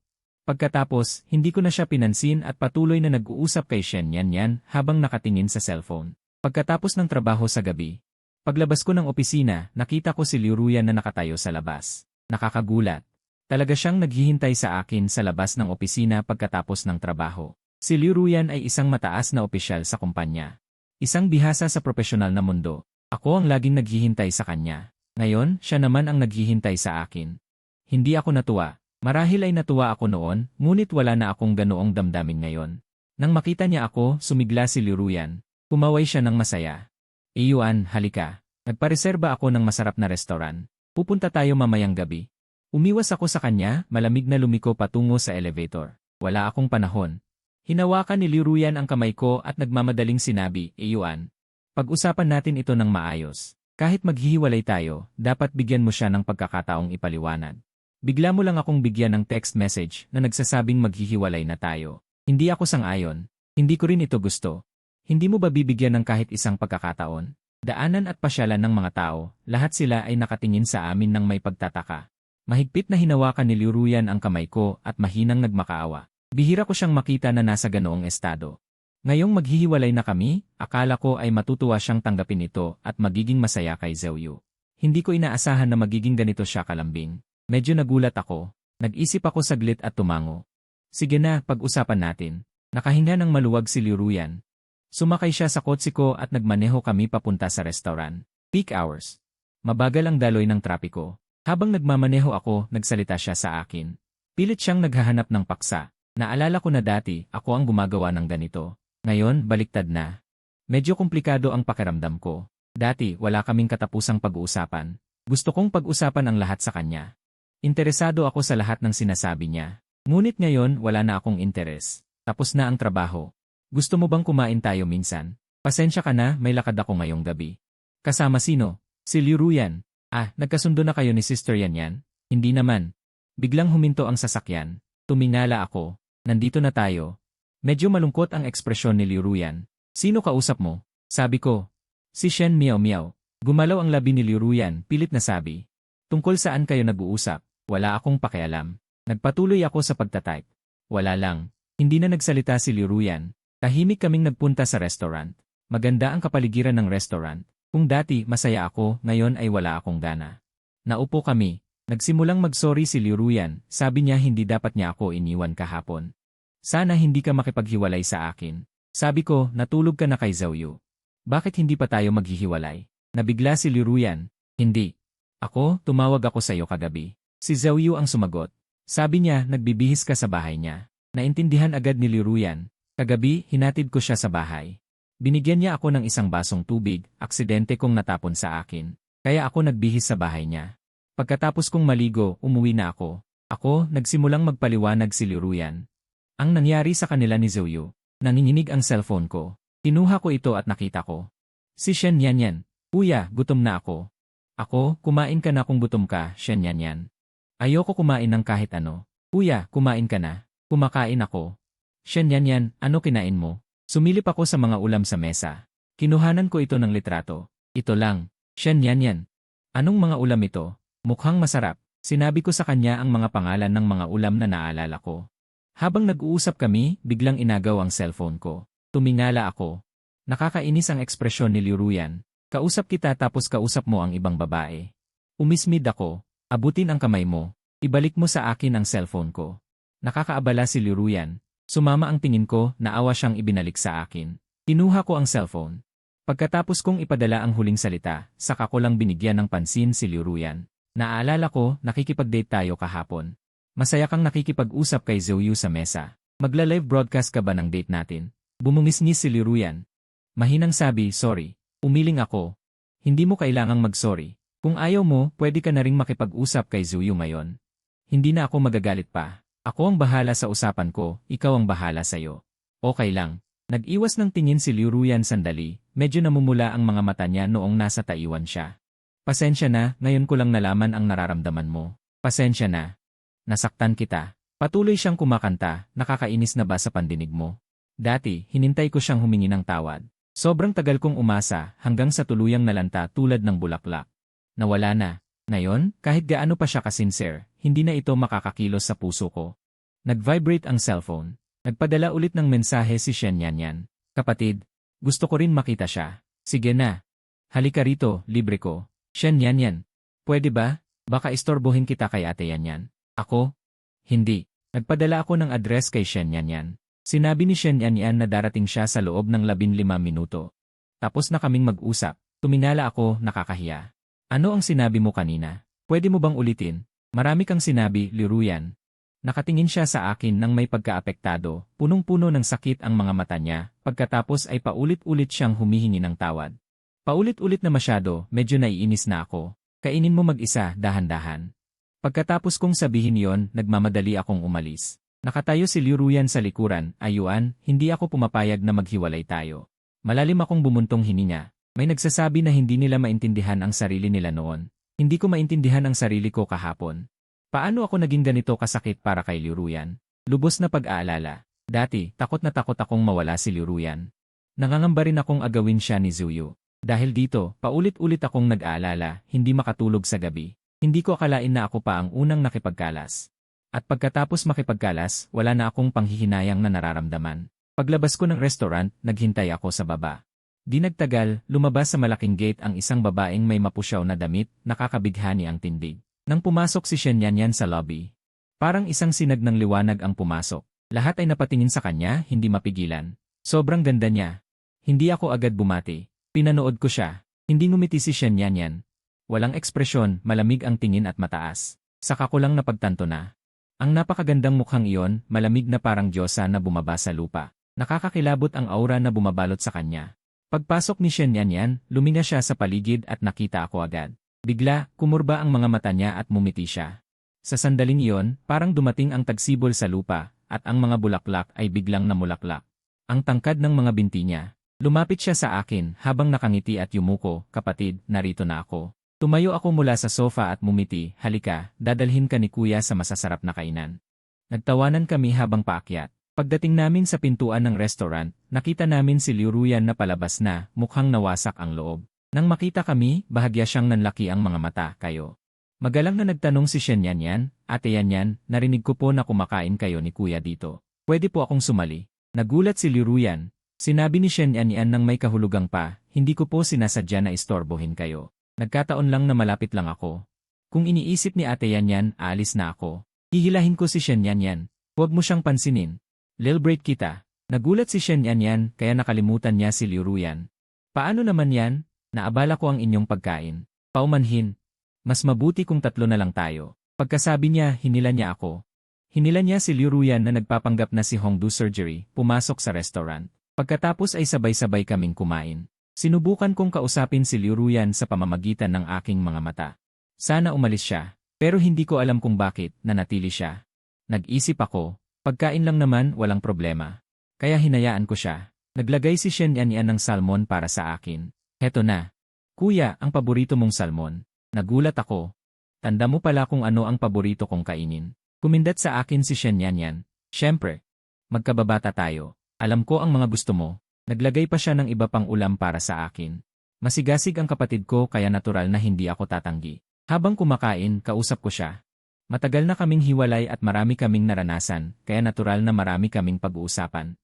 Pagkatapos, hindi ko na siya pinansin at patuloy na nag-uusap kay Shen Yanyan habang nakatingin sa cellphone. Pagkatapos ng trabaho sa gabi, paglabas ko ng opisina, nakita ko si Liuruyan na nakatayo sa labas. Nakakagulat. Talaga siyang naghihintay sa akin sa labas ng opisina pagkatapos ng trabaho. Si Liuruyan ay isang mataas na opisyal sa kumpanya. Isang bihasa sa profesional na mundo. Ako ang laging naghihintay sa kanya. Ngayon, siya naman ang naghihintay sa akin. Hindi ako natuwa. Marahil ay natuwa ako noon, ngunit wala na akong ganoong damdamin ngayon. Nang makita niya ako, sumigla si Liuruyan. Kumaway siya ng masaya. "Iyuan, halika. Nagpareserba ako ng masarap na restaurant. Pupunta tayo mamayang gabi." Umiwas ako sa kanya, malamig na lumiko patungo sa elevator. Wala akong panahon. Hinawakan ni Liuruyan ang kamay ko at nagmamadaling sinabi, "Iyuan, pag-usapan natin ito ng maayos. Kahit maghihiwalay tayo, dapat bigyan mo siya ng pagkakataong ipaliwanag." Bigla mo lang akong bigyan ng text message na nagsasabing maghihiwalay na tayo. Hindi ako sang-ayon. Hindi ko rin ito gusto. Hindi mo ba bibigyan ng kahit isang pagkakataon? Daanan at pasyalan ng mga tao, lahat sila ay nakatingin sa amin ng may pagtataka. Mahigpit na hinawakan ni Liuruyan ang kamay ko at mahinang nagmakaawa. Bihira ko siyang makita na nasa ganoong estado. Ngayong maghihiwalay na kami, akala ko ay matutuwa siyang tanggapin ito at magiging masaya kay Zhouyu. Hindi ko inaasahan na magiging ganito siya kalambing. Medyo nagulat ako. Nag-isip ako saglit at tumango. "Sige na, pag-usapan natin." Nakahinga ng maluwag si Liuruyan. Sumakay siya sa kotse ko at nagmaneho kami papunta sa restaurant. Peak hours. Mabagal ang daloy ng trapiko. Habang nagmamaneho ako, nagsalita siya sa akin. Pilit siyang naghahanap ng paksa. Naalala ko na dati, ako ang gumagawa ng ganito. Ngayon, baliktad na. Medyo komplikado ang pakiramdam ko. Dati, wala kaming katapusang pag-uusapan. Gusto kong pag-usapan ang lahat sa kanya. Interesado ako sa lahat ng sinasabi niya. Ngunit ngayon, wala na akong interes. Tapos na ang trabaho. "Gusto mo bang kumain tayo minsan?" "Pasensya ka na, may lakad ako ngayong gabi." "Kasama sino?" "Si Liuruyan." "Ah, nagkasundo na kayo ni Sister Yanyan?" "Hindi naman." Biglang huminto ang sasakyan. Tumingala ako. "Nandito na tayo." Medyo malungkot ang ekspresyon ni Liuruyan. "Sino kausap mo?" Sabi ko. "Si Shen Miao Miao." Gumalaw ang labi ni Liuruyan, pilit na sabi. "Tungkol saan kayo nag-uusap?" Wala akong pakialam. Nagpatuloy ako sa pagtatype. Wala lang. Hindi na nagsalita si Liuruyan. Tahimik kaming nagpunta sa restaurant. Maganda ang kapaligiran ng restaurant. Kung dati masaya ako, ngayon ay wala akong gana. Naupo kami. Nagsimulang mag-sorry si Liuruyan. Sabi niya hindi dapat niya ako iniwan kahapon. "Sana hindi ka makipaghiwalay sa akin." Sabi ko, "Natulog ka na kay Zhouyu. Bakit hindi pa tayo maghihiwalay?" Nabigla si Liuruyan. "Hindi. Ako, tumawag ako sa iyo kagabi." Si Zhouyu ang sumagot. Sabi niya, nagbibihis ka sa bahay niya. Naintindihan agad ni Liuruyan. Kagabi, hinatid ko siya sa bahay. Binigyan niya ako ng isang basong tubig, aksidente kong natapon sa akin. Kaya ako nagbihis sa bahay niya. Pagkatapos kong maligo, umuwi na ako. Ako, nagsimulang magpaliwanag si Liuruyan. Ang nangyari sa kanila ni Zhouyu. Nanginginig ang cellphone ko. Kinuha ko ito at nakita ko. Si Shen Yanyan. "Kuya, gutom na ako." "Ako, kumain ka na kung gutom ka, Shen Yanyan." "Ayoko kumain ng kahit ano." "Kuya, kumain ka na." "Kumakain ako." "Shen Yanyan, ano kinain mo?" Sumilip ako sa mga ulam sa mesa. Kinuhanan ko ito ng litrato. "Ito lang." "Shen Yanyan. Anong mga ulam ito?" "Mukhang masarap." Sinabi ko sa kanya ang mga pangalan ng mga ulam na naalala ko. Habang nag-uusap kami, biglang inagaw ang cellphone ko. Tumingala ako. Nakakainis ang ekspresyon ni Liu Ruyan. Kausap kita tapos kausap mo ang ibang babae. Umismid ako. Abutin ang kamay mo. Ibalik mo sa akin ang cellphone ko. Nakakaabala si Liu Ruyan. Sumama ang tingin ko, naawa siyang ibinalik sa akin. Kinuha ko ang cellphone. Pagkatapos kong ipadala ang huling salita, saka ko lang binigyan ng pansin si Liu Ruyan. Naaalala ko, nakikipag-date tayo kahapon. Masaya kang nakikipag-usap kay Zhou sa mesa. Magla-live broadcast ka ba ng date natin? Bumungis-ngis si Liu Ruyan. Mahinang sabi, sorry. Umiling ako. Hindi mo kailangang mag-sorry. Kung ayaw mo, pwede ka na ring makipag-usap kay Zhou ngayon. Hindi na ako magagalit pa. Ako ang bahala sa usapan ko, ikaw ang bahala sa'yo. Okay lang. Nag-iwas ng tingin si Liu Ruyan sandali, medyo namumula ang mga mata niya noong nasa Taiwan siya. Pasensya na, ngayon ko lang nalaman ang nararamdaman mo. Pasensya na. Nasaktan kita. Patuloy siyang kumakanta, nakakainis na ba sa pandinig mo? Dati, hinintay ko siyang humingi ng tawad. Sobrang tagal kong umasa hanggang sa tuluyang nalanta tulad ng bulaklak. Nawala na. Ngayon, kahit gaano pa siya kasinser, hindi na ito makakakilos sa puso ko. Nag-vibrate ang cellphone. Nagpadala ulit ng mensahe si Shen Yanyan. Kapatid, gusto ko rin makita siya. Sige na. Halika rito, libre ko. Shen Yanyan. Pwede ba? Baka istorbohin kita kay Ate Yanyan. Ako? Hindi. Nagpadala ako ng address kay Shen Yanyan. Sinabi ni Shen Yanyan na darating siya sa loob ng 15 minuto. Tapos na kaming mag-usap. Tuminala ako, nakakahiya. Ano ang sinabi mo kanina? Pwede mo bang ulitin? Marami kang sinabi, Liu Ruyan. Nakatingin siya sa akin nang may pagkaapektado, punong-puno ng sakit ang mga mata niya, pagkatapos ay paulit-ulit siyang humihingi ng tawad. Paulit-ulit na masyado, medyo naiinis na ako. Kainin mo mag-isa, dahan-dahan. Pagkatapos kong sabihin yon, nagmamadali akong umalis. Nakatayo si Liu Ruyan sa likuran, ayuan, hindi ako pumapayag na maghiwalay tayo. Malalim akong bumuntong hininga. May nagsasabi na hindi nila maintindihan ang sarili nila noon. Hindi ko maintindihan ang sarili ko kahapon. Paano ako naging ganito kasakit para kay Liu Ruyan? Lubos na pag-aalala. Dati, takot na takot akong mawala si Liu Ruyan. Nangangamba rin akong agawin siya ni Zhou. Dahil dito, paulit-ulit akong nag-aalala, hindi makatulog sa gabi. Hindi ko akalain na ako pa ang unang nakipagkalas. At pagkatapos makipagkalas, wala na akong panghihinayang na nararamdaman. Paglabas ko ng restaurant, naghintay ako sa baba. Di nagtagal, lumabas sa malaking gate ang isang babaeng may mapusyaw na damit, nakakabighani ang tindig. Nang pumasok si Shen Yanyan sa lobby, parang isang sinag ng liwanag ang pumasok. Lahat ay napatingin sa kanya, hindi mapigilan. Sobrang ganda niya. Hindi ako agad bumati. Pinanood ko siya. Hindi ngumiti si Shen Yanyan. Walang ekspresyon, malamig ang tingin at mataas. Saka ko lang napagtanto na. Ang napakagandang mukhang iyon, malamig na parang diyosa na bumaba sa lupa. Nakakakilabot ang aura na bumabalot sa kanya. Pagpasok ni Shen Yanyan, luminga siya sa paligid at nakita ako agad. Bigla, kumurba ang mga mata niya at mumiti siya. Sa sandaling iyon, parang dumating ang tagsibol sa lupa, at ang mga bulaklak ay biglang namulaklak. Ang tangkad ng mga binti niya. Lumapit siya sa akin habang nakangiti at yumuko, kapatid, narito na ako. Tumayo ako mula sa sofa at mumiti, halika, dadalhin ka ni kuya sa masasarap na kainan. Nagtawanan kami habang paakyat. Pagdating namin sa pintuan ng restaurant, nakita namin si Liu Ruyan na palabas na, mukhang nawasak ang loob. Nang makita kami, bahagya siyang nanlaki ang mga mata, kayo. Magalang na nagtanong si Shen Yanyan, Ate Yanyan, narinig ko po na kumakain kayo ni kuya dito. Pwede po akong sumali. Nagulat si Liu Ruyan. Sinabi ni Shen Yanyan nang may kahulugang pa, hindi ko po sinasadya na istorbohin kayo. Nagkataon lang na malapit lang ako. Kung iniisip ni Ate Yanyan, aalis na ako. Hihilahin ko si Shen Yanyan. Huwag mo siyang pansinin. Lil break kita. Nagulat si Shen Yanyan kaya nakalimutan niya si Liu Ruyan. Paano naman yan? Naabala ko ang inyong pagkain. Paumanhin. Mas mabuti kung tatlo na lang tayo. Pagkasabi niya, hinila niya ako. Hinila niya si Liu Ruyan na nagpapanggap na si Hongdu Surgery, pumasok sa restaurant. Pagkatapos ay sabay-sabay kaming kumain. Sinubukan kong kausapin si Liu Ruyan sa pamamagitan ng aking mga mata. Sana umalis siya, pero hindi ko alam kung bakit, nanatili siya. Nag-isip ako, pagkain lang naman, walang problema. Kaya hinayaan ko siya. Naglagay si Shen Yanyan ng salmon para sa akin. Heto na. Kuya, ang paborito mong salmon. Nagulat ako. Tanda mo pala kung ano ang paborito kong kainin. Kumindat sa akin si Shen Yanyan. Siyempre. Magkababata tayo. Alam ko ang mga gusto mo. Naglagay pa siya ng iba pang ulam para sa akin. Masigasig ang kapatid ko kaya natural na hindi ako tatanggi. Habang kumakain, kausap ko siya. Matagal na kaming hiwalay at marami kaming naranasan, kaya natural na marami kaming pag-uusapan.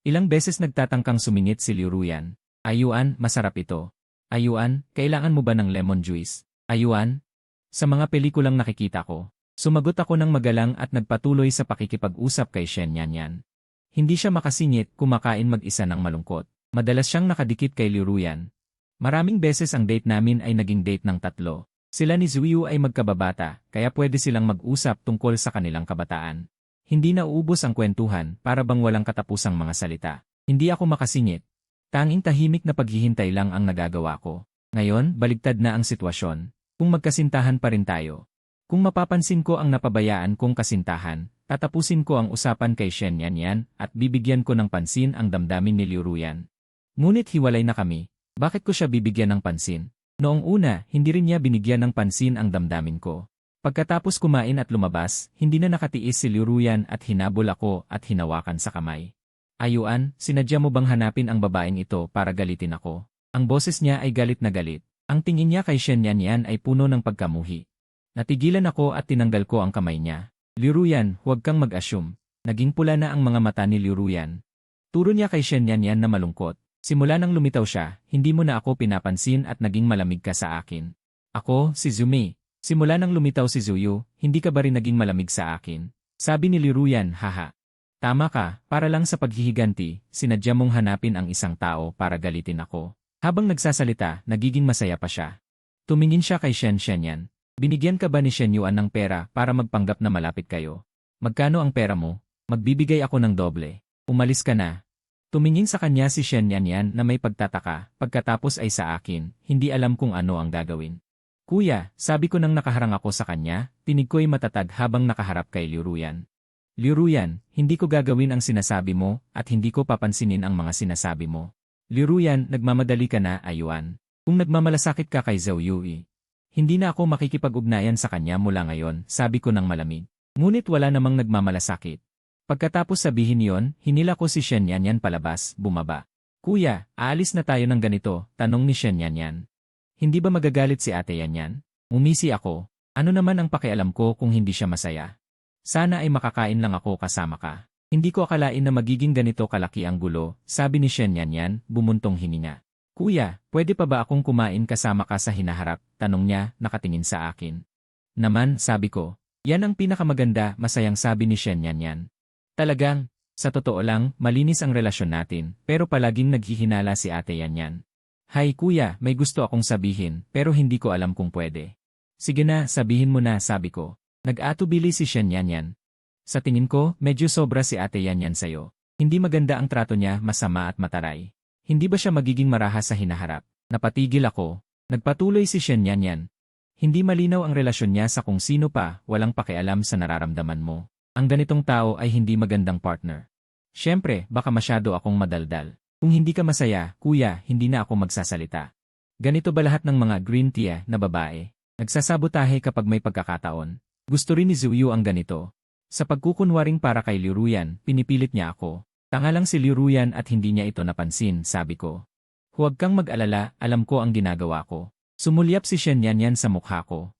Ilang beses nagtatangkang sumingit si Liu Ruyan. Ayuan, masarap ito. Ayuan, kailangan mo ba ng lemon juice? Ayuan? Sa mga pelikulang nakikita ko, sumagot ako ng magalang at nagpatuloy sa pakikipag-usap kay Shen Yanyan. Hindi siya makasingit, kumakain mag-isa ng malungkot. Madalas siyang nakadikit kay Liu Ruyan. Maraming beses ang date namin ay naging date ng tatlo. Sila ni Zuyu ay magkababata, kaya pwede silang mag-usap tungkol sa kanilang kabataan. Hindi na uubos ang kwentuhan, para bang walang katapusang mga salita. Hindi ako makasingit. Tanging tahimik na paghihintay lang ang nagagawa ko. Ngayon, baligtad na ang sitwasyon. Kung magkasintahan pa rin tayo. Kung mapapansin ko ang napabayaan kong kasintahan, tatapusin ko ang usapan kay Shen Yanyan at bibigyan ko ng pansin ang damdamin ni Liu Ruyan. Ngunit hiwalay na kami. Bakit ko siya bibigyan ng pansin? Noong una, hindi rin niya binigyan ng pansin ang damdamin ko. Pagkatapos kumain at lumabas, hindi na nakatiis si Liu Ruyan at hinabol ako at hinawakan sa kamay. Ayuan, sinadya mo bang hanapin ang babaeng ito para galitin ako? Ang boses niya ay galit na galit. Ang tingin niya kay Shen Yanyan ay puno ng pagkamuhi. Natigilan ako at tinanggal ko ang kamay niya. Liu Ruyan, huwag kang mag-assume. Naging pula na ang mga mata ni Liu Ruyan. Turo niya kay Shen Yanyan na malungkot. Simula nang lumitaw siya, hindi mo na ako pinapansin at naging malamig ka sa akin. Ako, si Zumi. Simula nang lumitaw si Zuyu, hindi ka ba rin naging malamig sa akin? Sabi ni Liu Ruyan, haha. Tama ka, para lang sa paghihiganti, sinadya mong hanapin ang isang tao para galitin ako. Habang nagsasalita, nagiging masaya pa siya. Tumingin siya kay Shen Yanyan. Binigyan ka ba ni Shen Yuan ng pera para magpanggap na malapit kayo? Magkano ang pera mo? Magbibigay ako ng doble. Umalis ka na. Tumingin sa kanya si Shen Yanyan na may pagtataka, pagkatapos ay sa akin, hindi alam kung ano ang gagawin. Kuya, sabi ko nang nakaharang ako sa kanya, tinig ko'y matatag habang nakaharap kay Liu Ruyan. Liu Ruyan, hindi ko gagawin ang sinasabi mo at hindi ko papansinin ang mga sinasabi mo. Liu Ruyan, nagmamadali ka na, Ayuan. Kung nagmamalasakit ka kay Zhou Yui, hindi na ako makikipag-ugnayan sa kanya mula ngayon, sabi ko ng malamig. Ngunit wala namang nagmamalasakit. Pagkatapos sabihin yon, hinila ko si Shen Yanyan palabas, bumaba. Kuya, aalis na tayo ng ganito, tanong ni Shen Yanyan. Hindi ba magagalit si Ate Yanyan? Umisi ako. Ano naman ang pakialam ko kung hindi siya masaya? Sana ay makakain lang ako kasama ka. Hindi ko akalain na magiging ganito kalaki ang gulo, sabi ni Shen Yanyan, bumuntong hininga. Kuya, pwede pa ba akong kumain kasama ka sa hinaharap? Tanong niya, nakatingin sa akin. Naman, sabi ko. Yan ang pinakamaganda, masayang sabi ni Shen Yanyan. Talagang, sa totoo lang, malinis ang relasyon natin, pero palaging naghihinala si Ate Yanyan. Hay kuya, may gusto akong sabihin, pero hindi ko alam kung pwede. Sige na, sabihin mo na, sabi ko. Nag-atubili si Shen Yanyan. Sa tingin ko, medyo sobra si Ate Yanyan sa'yo. Hindi maganda ang trato niya, masama at mataray. Hindi ba siya magiging marahas sa hinaharap? Napatigil ako. Nagpatuloy si Shen Yanyan. Hindi malinaw ang relasyon niya sa kung sino pa, walang pakialam sa nararamdaman mo. Ang ganitong tao ay hindi magandang partner. Siyempre, baka masyado akong madaldal. Kung hindi ka masaya, kuya, hindi na ako magsasalita. Ganito ba lahat ng mga green tea na babae? Nagsasabotahe kapag may pagkakataon. Gusto rin ni Zuyu ang ganito. Sa pagkukunwaring para kay Liu Ruyan, pinipilit niya ako. Tanga lang si Liu Ruyan at hindi niya ito napansin, sabi ko. Huwag kang mag-alala, alam ko ang ginagawa ko. Sumulyap si Shen Yanyan sa mukha ko.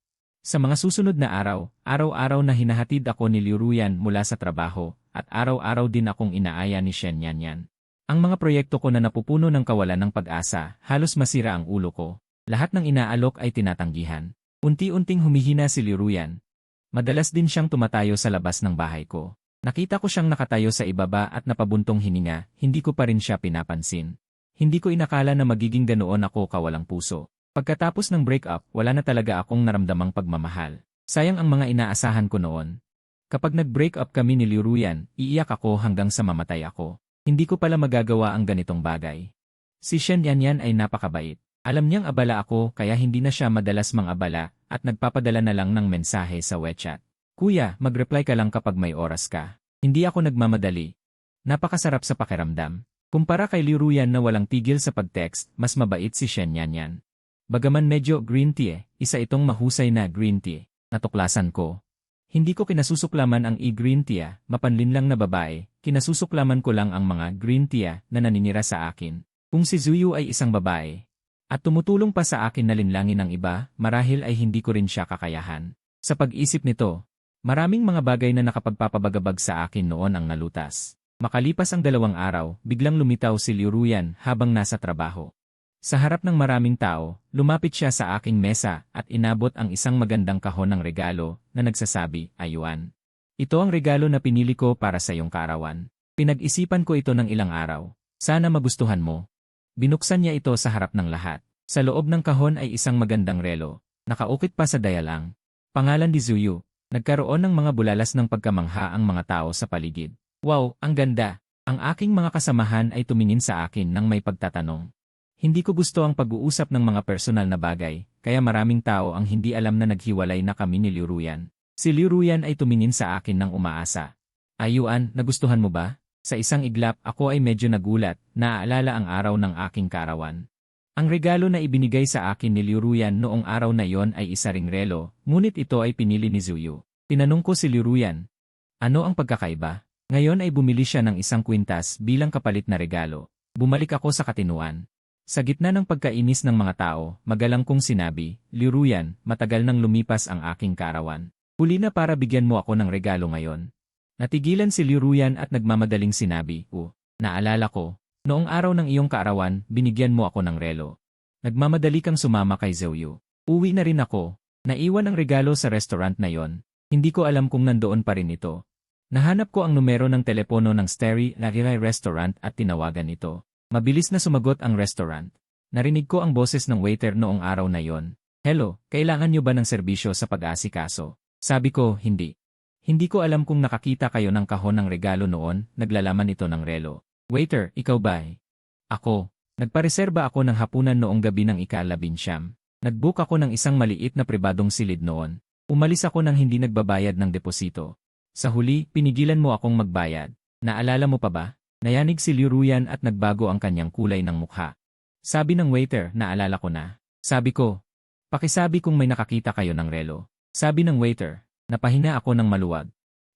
Sa mga susunod na araw, araw-araw na hinahatid ako ni Liu Ruyan mula sa trabaho, at araw-araw din akong inaaya ni Shen Yanyan. Ang mga proyekto ko na napupuno ng kawalan ng pag-asa, halos masira ang ulo ko. Lahat ng inaalok ay tinatanggihan. Unti-unting humihina si Liu Ruyan. Madalas din siyang tumatayo sa labas ng bahay ko. Nakita ko siyang nakatayo sa ibaba at napabuntong hininga, hindi ko pa rin siya pinapansin. Hindi ko inakala na magiging ganoon ako kawalang puso. Pagkatapos ng break-up, wala na talaga akong naramdamang pagmamahal. Sayang ang mga inaasahan ko noon. Kapag nag-break up kami ni Liu Ruyan, iiyak ako hanggang sa mamatay ako. Hindi ko pala magagawa ang ganitong bagay. Si Shen Yanyan ay napakabait. Alam niyang abala ako kaya hindi na siya madalas mang-abala at nagpapadala na lang ng mensahe sa WeChat. Kuya, mag-reply ka lang kapag may oras ka. Hindi ako nagmamadali. Napakasarap sa pakiramdam. Kumpara kay Liu Ruyan na walang tigil sa pag-text, mas mabait si Shen Yanyan. Bagaman medyo green tea, isa itong mahusay na green tea. Natuklasan ko. Hindi ko kinasusuklaman ang e-green tea, mapanlin lang na babae, kinasusuklaman ko lang ang mga green tea na naninira sa akin. Kung si Zuyu ay isang babae, at tumutulong pa sa akin na linlangin ng iba, marahil ay hindi ko rin siya kakayahan. Sa pag-isip nito, maraming mga bagay na nakapagpapabagabag sa akin noon ang nalutas. Makalipas ang 2 araw, biglang lumitaw si Liu Ruyan habang nasa trabaho. Sa harap ng maraming tao, lumapit siya sa aking mesa at inabot ang isang magandang kahon ng regalo na nagsasabi, "Ayuan. Ito ang regalo na pinili ko para sa iyong kaarawan. Pinag-isipan ko ito ng ilang araw. Sana magustuhan mo." Binuksan niya ito sa harap ng lahat. Sa loob ng kahon ay isang magandang relo. Nakaukit pa sa dayalang. Pangalan ni Zuyu. Nagkaroon ng mga bulalas ng pagkamangha ang mga tao sa paligid. "Wow, ang ganda!" Ang aking mga kasamahan ay tumingin sa akin nang may pagtatanong. Hindi ko gusto ang pag-uusap ng mga personal na bagay, kaya maraming tao ang hindi alam na naghiwalay na kami ni Liuruyan. Si Liuruyan ay tumingin sa akin ng umaasa. "Ayuan, nagustuhan mo ba?" Sa isang iglap ako ay medyo nagulat, naaalala ang araw ng aking kaarawan. Ang regalo na ibinigay sa akin ni Liuruyan noong araw na iyon ay isa ring relo, ngunit ito ay pinili ni Zuyu. Tinanong ko si Liuruyan, "Ano ang pagkakaiba?" Ngayon ay bumili siya ng isang kwintas bilang kapalit na regalo. Bumalik ako sa katinuan. Sa gitna ng pagkainis ng mga tao, magalang kong sinabi, "Liuruyan, matagal nang lumipas ang aking kaarawan. Huli na para bigyan mo ako ng regalo ngayon." Natigilan si Liuruyan at nagmamadaling sinabi, "Naalala ko, noong araw ng iyong kaarawan, binigyan mo ako ng relo. Nagmamadali kang sumama kay Zuyu. Uwi na rin ako. Naiwan ang regalo sa restaurant na yon. Hindi ko alam kung nandoon pa rin ito." Nahanap ko ang numero ng telepono ng Starry Lagiray Restaurant at tinawagan ito. Mabilis na sumagot ang restaurant. Narinig ko ang boses ng waiter noong araw na yon. "Hello, kailangan niyo ba ng serbisyo sa pag-aasikaso?" Sabi ko, "Hindi. Hindi ko alam kung nakakita kayo ng kahon ng regalo noon, naglalaman ito ng relo." "Waiter, ikaw ba?" "Ako. Nagpareserba ako ng hapunan noong gabi ng ika-19. Nag-book ako ng isang maliit na pribadong silid noon. Umalis ako nang hindi nagbabayad ng deposito. Sa huli, pinigilan mo akong magbayad. Naalala mo pa ba?" Nayanig si Liuruyan at nagbago ang kanyang kulay ng mukha. Sabi ng waiter, "Naalala ko na." Sabi ko, "Pakisabi kung may nakakita kayo ng relo." Sabi ng waiter, napahinga ako ng maluwag.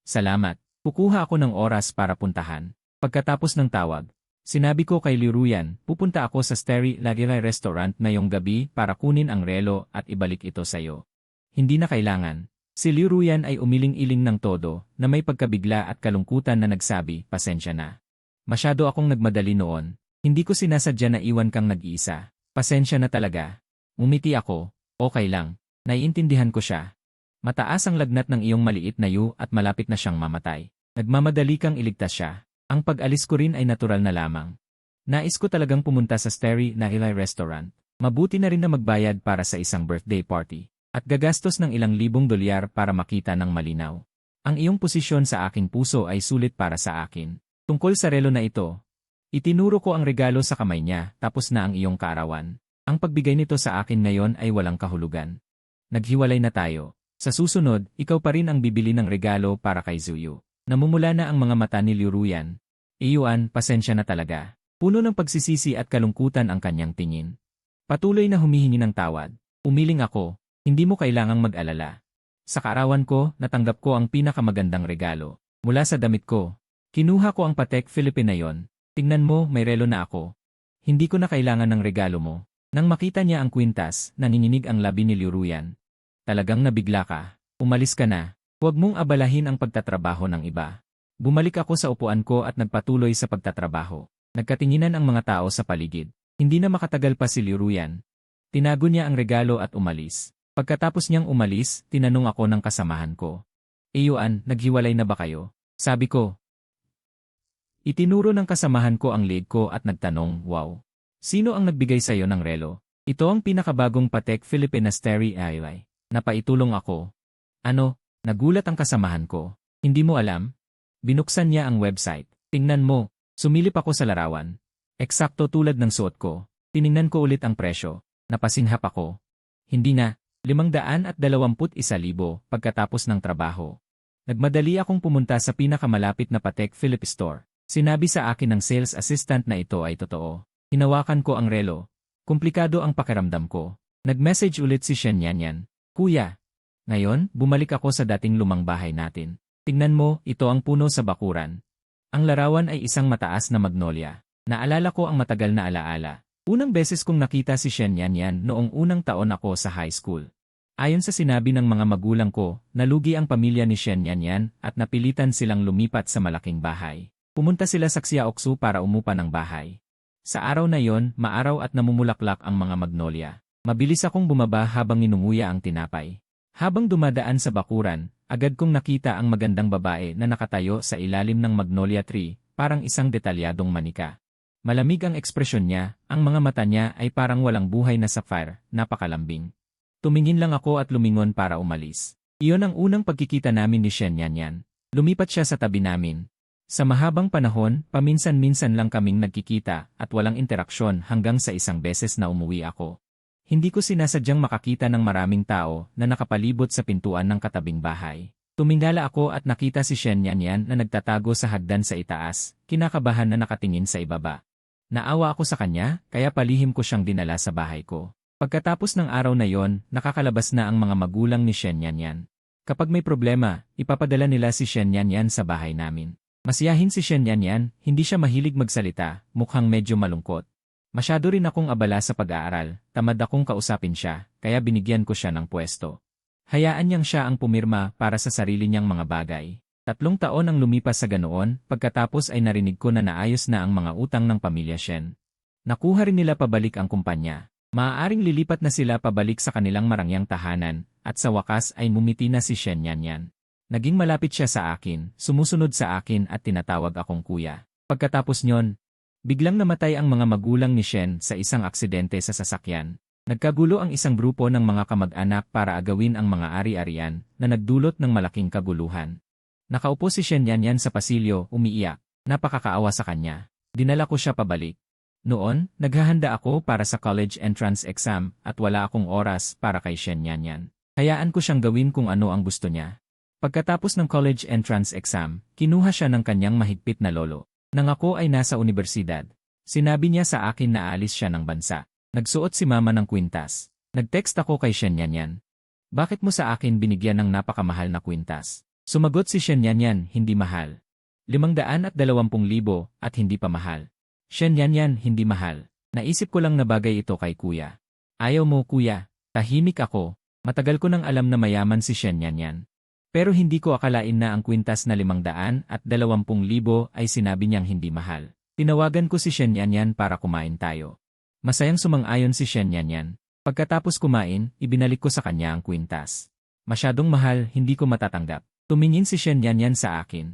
"Salamat. Kukuha ako ng oras para puntahan." Pagkatapos ng tawag, sinabi ko kay Liuruyan, "Pupunta ako sa Starry Lagiray Restaurant ngayong gabi para kunin ang relo at ibalik ito sa iyo." "Hindi na kailangan." Si Liuruyan ay umiling-iling ng todo na may pagkabigla at kalungkutan na nagsabi, "Pasensya na. Masyado akong nagmadali noon. Hindi ko sinasadya na iwan kang nag-iisa. Pasensya na talaga." Umiti ako, "Okay lang. Naiintindihan ko siya. Mataas ang lagnat ng iyong maliit na yu at malapit na siyang mamatay. Nagmamadali kang iligtas siya. Ang pag-alis ko rin ay natural na lamang. Nais ko talagang pumunta sa Starry Lagiray Restaurant. Mabuti na rin na magbayad para sa isang birthday party. At gagastos ng ilang libong dolyar para makita ng malinaw. Ang iyong posisyon sa aking puso ay sulit para sa akin." Tungkol sa relo na ito, itinuro ko ang regalo sa kamay niya, "Tapos na ang iyong kaarawan. Ang pagbigay nito sa akin ngayon ay walang kahulugan. Naghiwalay na tayo. Sa susunod, ikaw pa rin ang bibili ng regalo para kay Zuyu." Namumula na ang mga mata ni Liuruyan. "Iyuan, pasensya na talaga." Puno ng pagsisisi at kalungkutan ang kanyang tingin. Patuloy na humihingi ng tawad. Umiling ako, "Hindi mo kailangang mag-alala. Sa kaarawan ko, natanggap ko ang pinakamagandang regalo. Mula sa damit ko, kinuha ko ang Patek Philippe na yon. Tingnan mo, may relo na ako. Hindi ko na kailangan ng regalo mo." Nang makita niya ang kwintas, nanginginig ang labi ni Liuruyan. "Talagang nabigla ka. Umalis ka na. Huwag mong abalahin ang pagtatrabaho ng iba." Bumalik ako sa upuan ko at nagpatuloy sa pagtatrabaho. Nagkatinginan ang mga tao sa paligid. Hindi na makatagal pa si Liuruyan. Tinago niya ang regalo at umalis. Pagkatapos niyang umalis, tinanong ako ng kasamahan ko, "Iyuan, naghiwalay na ba kayo?" Sabi ko. Itinuro ng kasamahan ko ang leg ko at nagtanong, "Wow. Sino ang nagbigay sa'yo ng relo?" "Ito ang pinakabagong Patek Philippe na Starry Lagiray." Napaitulong ako. "Ano?" Nagulat ang kasamahan ko. "Hindi mo alam?" Binuksan niya ang website. "Tingnan mo." Sumilip ako sa larawan. Eksakto tulad ng suot ko. Tiningnan ko ulit ang presyo. Napasinghap ako. Hindi na. 521,000 pagkatapos ng trabaho. Nagmadali akong pumunta sa pinakamalapit na Patek Philippe store. Sinabi sa akin ng sales assistant na ito ay totoo. Hinawakan ko ang relo. Komplikado ang pakiramdam ko. Nag-message ulit si Shen Yanyan. "Kuya." Ngayon, bumalik ako sa dating lumang bahay natin. Tingnan mo, ito ang puno sa bakuran. Ang larawan ay isang mataas na magnolia. Naalala ko ang matagal na alaala. Unang beses kong nakita si Shen Yanyan noong unang taon ako sa high school. Ayon sa sinabi ng mga magulang ko, nalugi ang pamilya ni Shen Yanyan at napilitan silang lumipat sa malaking bahay. Pumunta sila sa Xiaoxu para umupa ng bahay. Sa araw na yon, maaraw at namumulaklak ang mga magnolia. Mabilis akong bumaba habang ninunguya ang tinapay. Habang dumadaan sa bakuran, agad kong nakita ang magandang babae na nakatayo sa ilalim ng magnolia tree, parang isang detalyadong manika. Malamig ang ekspresyon niya, ang mga mata niya ay parang walang buhay na sapphire, napakalambing. Tumingin lang ako at lumingon para umalis. Iyon ang unang pagkikita namin ni Shen Yanyan. Lumipat siya sa tabi namin. Sa mahabang panahon, paminsan-minsan lang kaming nagkikita at walang interaksyon hanggang sa isang beses na umuwi ako. Hindi ko sinasadyang makakita ng maraming tao na nakapalibot sa pintuan ng katabing bahay. Tumingala ako at nakita si Shen Yanyan na nagtatago sa hagdan sa itaas, kinakabahan na nakatingin sa ibaba. Naawa ako sa kanya, kaya palihim ko siyang dinala sa bahay ko. Pagkatapos ng araw na yon, nakakalabas na ang mga magulang ni Shen Yanyan. Kapag may problema, ipapadala nila si Shen Yanyan sa bahay namin. Masiyahin si Shen Yanyan, hindi siya mahilig magsalita, mukhang medyo malungkot. Masyado rin akong abala sa pag-aaral, tamad akong kausapin siya, kaya binigyan ko siya ng pwesto. Hayaan niyang siya ang pumirma para sa sarili niyang mga bagay. 3 taon ang lumipas sa ganoon, pagkatapos ay narinig ko na naayos na ang mga utang ng pamilya Shen. Nakuha rin nila pabalik ang kumpanya. Maaaring lilipat na sila pabalik sa kanilang marangyang tahanan, at sa wakas ay mumiti na si Shen Yanyan. Naging malapit siya sa akin, sumusunod sa akin at tinatawag akong kuya. Pagkatapos nyon, biglang namatay ang mga magulang ni Shen sa isang aksidente sa sasakyan. Nagkagulo ang isang grupo ng mga kamag-anak para agawin ang mga ari-arian na nagdulot ng malaking kaguluhan. Nakaupo si Shen Yanyan sa pasilyo, umiiyak. Napakakaawa sa kanya. Dinala ko siya pabalik. Noon, naghahanda ako para sa college entrance exam at wala akong oras para kay Shen Yanyan. Hayaan ko siyang gawin kung ano ang gusto niya. Pagkatapos ng college entrance exam, kinuha siya ng kanyang mahigpit na lolo. Nang ako ay nasa universidad, sinabi niya sa akin na aalis siya ng bansa. Nagsuot si mama ng kwintas. Nag-text ako kay Shen Yanyan. Bakit mo sa akin binigyan ng napakamahal na kwintas? Sumagot si Shen Yanyan, hindi mahal. 520,000 at hindi pa mahal. Shen Yanyan, hindi mahal. Naisip ko lang na bagay ito kay kuya. Ayaw mo kuya. Tahimik ako. Matagal ko nang alam na mayaman si Shen Yanyan. Pero hindi ko akalain na ang kwintas na 520,000 ay sinabi niyang hindi mahal. Tinawagan ko si Shen Yanyan para kumain tayo. Masayang sumang-ayon si Shen Yanyan. Pagkatapos kumain, ibinalik ko sa kanya ang kwintas. Masyadong mahal, hindi ko matatanggap. Tumingin si Shen Yanyan sa akin.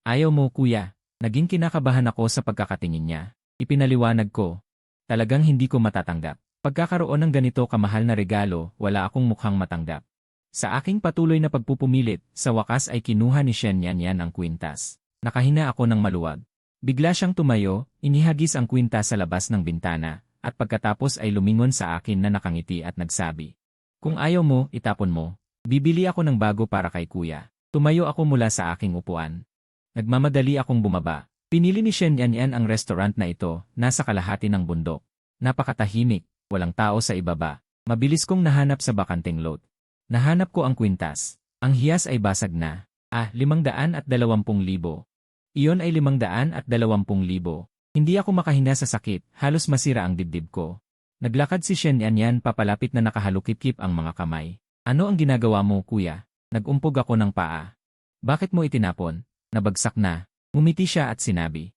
Ayaw mo kuya. Naging kinakabahan ako sa pagkakatingin niya. Ipinaliwanag ko. Talagang hindi ko matatanggap. Pagkakaroon ng ganito kamahal na regalo, wala akong mukhang matanggap. Sa aking patuloy na pagpupumilit, sa wakas ay kinuha ni Shen Yanyan ang kwintas. Nakahina ako ng maluwag. Bigla siyang tumayo, inihagis ang kwintas sa labas ng bintana, at pagkatapos ay lumingon sa akin na nakangiti at nagsabi. Kung ayaw mo, itapon mo. Bibili ako ng bago para kay kuya. Tumayo ako mula sa aking upuan. Nagmamadali akong bumaba. Pinili ni Shen Yanyan ang restaurant na ito, nasa kalahati ng bundok. Napakatahimik, walang tao sa ibaba. Mabilis kong nahanap sa bakanteng lot. Nahanap ko ang kwintas. Ang hiyas ay basag na. 520,000. Iyon ay 520,000. Hindi ako makahinga sa sakit, halos masira ang dibdib ko. Naglakad si Shen Yanyan papalapit na nakahalukip-kip ang mga kamay. Ano ang ginagawa mo, kuya? Nagumpog ako ng paa. Bakit mo itinapon? Nabagsak na. Ngumiti siya at sinabi.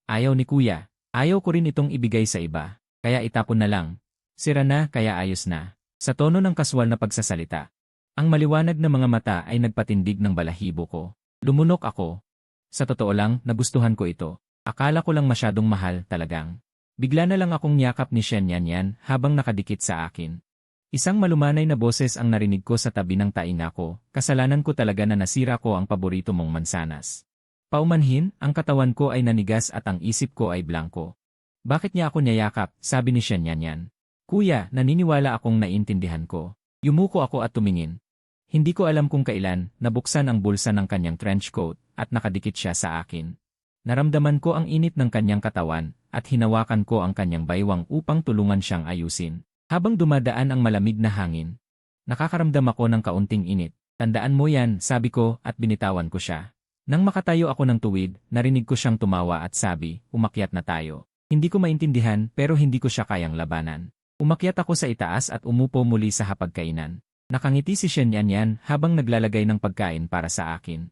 Ayaw ni kuya. Ayaw ko rin itong ibigay sa iba. Kaya itapon na lang. Sira na, kaya ayos na. Sa tono ng kaswal na pagsasalita. Ang maliwanag na mga mata ay nagpatindig ng balahibo ko. Lumunok ako. Sa totoo lang, nagustuhan ko ito. Akala ko lang masyadong mahal talagang. Bigla na lang akong niyakap ni Shen Yanyan habang nakadikit sa akin. Isang malumanay na boses ang narinig ko sa tabi ng tainga ko, kasalanan ko talaga na nasira ko ang paborito mong mansanas. Paumanhin, ang katawan ko ay nanigas at ang isip ko ay blanko. Bakit niya ako niyayakap, sabi ni Shen Yanyan. Kuya, naniniwala akong naiintindihan ko. Yumuko ako at tumingin. Hindi ko alam kung kailan, nabuksan ang bulsa ng kanyang trench coat, at nakadikit siya sa akin. Naramdaman ko ang init ng kanyang katawan, at hinawakan ko ang kanyang baywang upang tulungan siyang ayusin. Habang dumadaan ang malamig na hangin, nakakaramdam ako ng kaunting init. Tandaan mo yan, sabi ko at binitawan ko siya. Nang makatayo ako ng tuwid, narinig ko siyang tumawa at sabi, umakyat na tayo. Hindi ko maintindihan pero hindi ko siya kayang labanan. Umakyat ako sa itaas at umupo muli sa hapagkainan. Nakangiti si Shen Yanyan habang naglalagay ng pagkain para sa akin.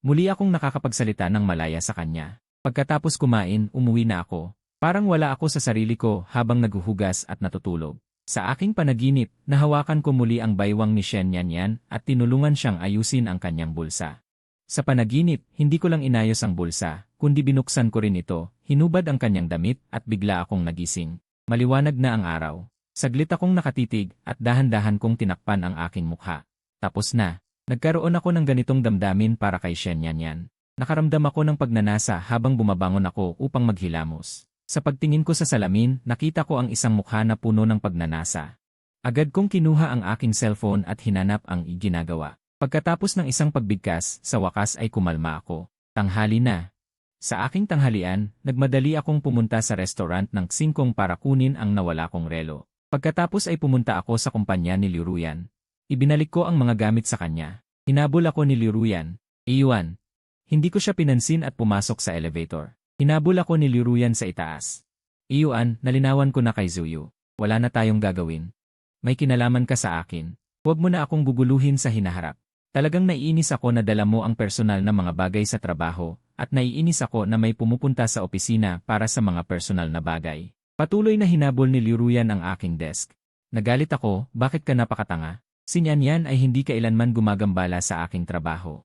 Muli akong nakakapagsalita ng malaya sa kanya. Pagkatapos kumain, umuwi na ako. Parang wala ako sa sarili ko habang naghuhugas at natutulog. Sa aking panaginip, nahawakan ko muli ang baywang ni Shen Yanyan at tinulungan siyang ayusin ang kanyang bulsa. Sa panaginip, hindi ko lang inayos ang bulsa, kundi binuksan ko rin ito, hinubad ang kanyang damit at bigla akong nagising. Maliwanag na ang araw. Saglit akong nakatitig at dahan-dahan kong tinakpan ang aking mukha. Tapos na. Nagkaroon ako ng ganitong damdamin para kay Shen Yanyan. Nakaramdam ako ng pagnanasa habang bumabangon ako upang maghilamos. Sa pagtingin ko sa salamin, nakita ko ang isang mukha na puno ng pagnanasa. Agad kong kinuha ang aking cellphone at hinanap ang ginagawa. Pagkatapos ng isang pagbigkas, sa wakas ay kumalma ako. Tanghali na. Sa aking tanghalian, nagmadali akong pumunta sa restaurant ng Xingkong para kunin ang nawala kong relo. Pagkatapos ay pumunta ako sa kumpanya ni Liu Ruyan. Ibinalik ko ang mga gamit sa kanya. Hinabol ako ni Liu Ruyan. Iwan. Hindi ko siya pinansin at pumasok sa elevator. Hinabol ako ni Liu Ruyan sa itaas. Iwan, nalinawan ko na kay Zuyu. Wala na tayong gagawin. May kinalaman ka sa akin. Huwag mo na akong guguluhin sa hinaharap. Talagang naiinis ako na dala mo ang personal na mga bagay sa trabaho, at naiinis ako na may pumupunta sa opisina para sa mga personal na bagay. Patuloy na hinabol ni Liu Ruyan ang aking desk. Nagalit ako, bakit ka napakatanga? Si Yanyan ay hindi kailanman gumagambala sa aking trabaho.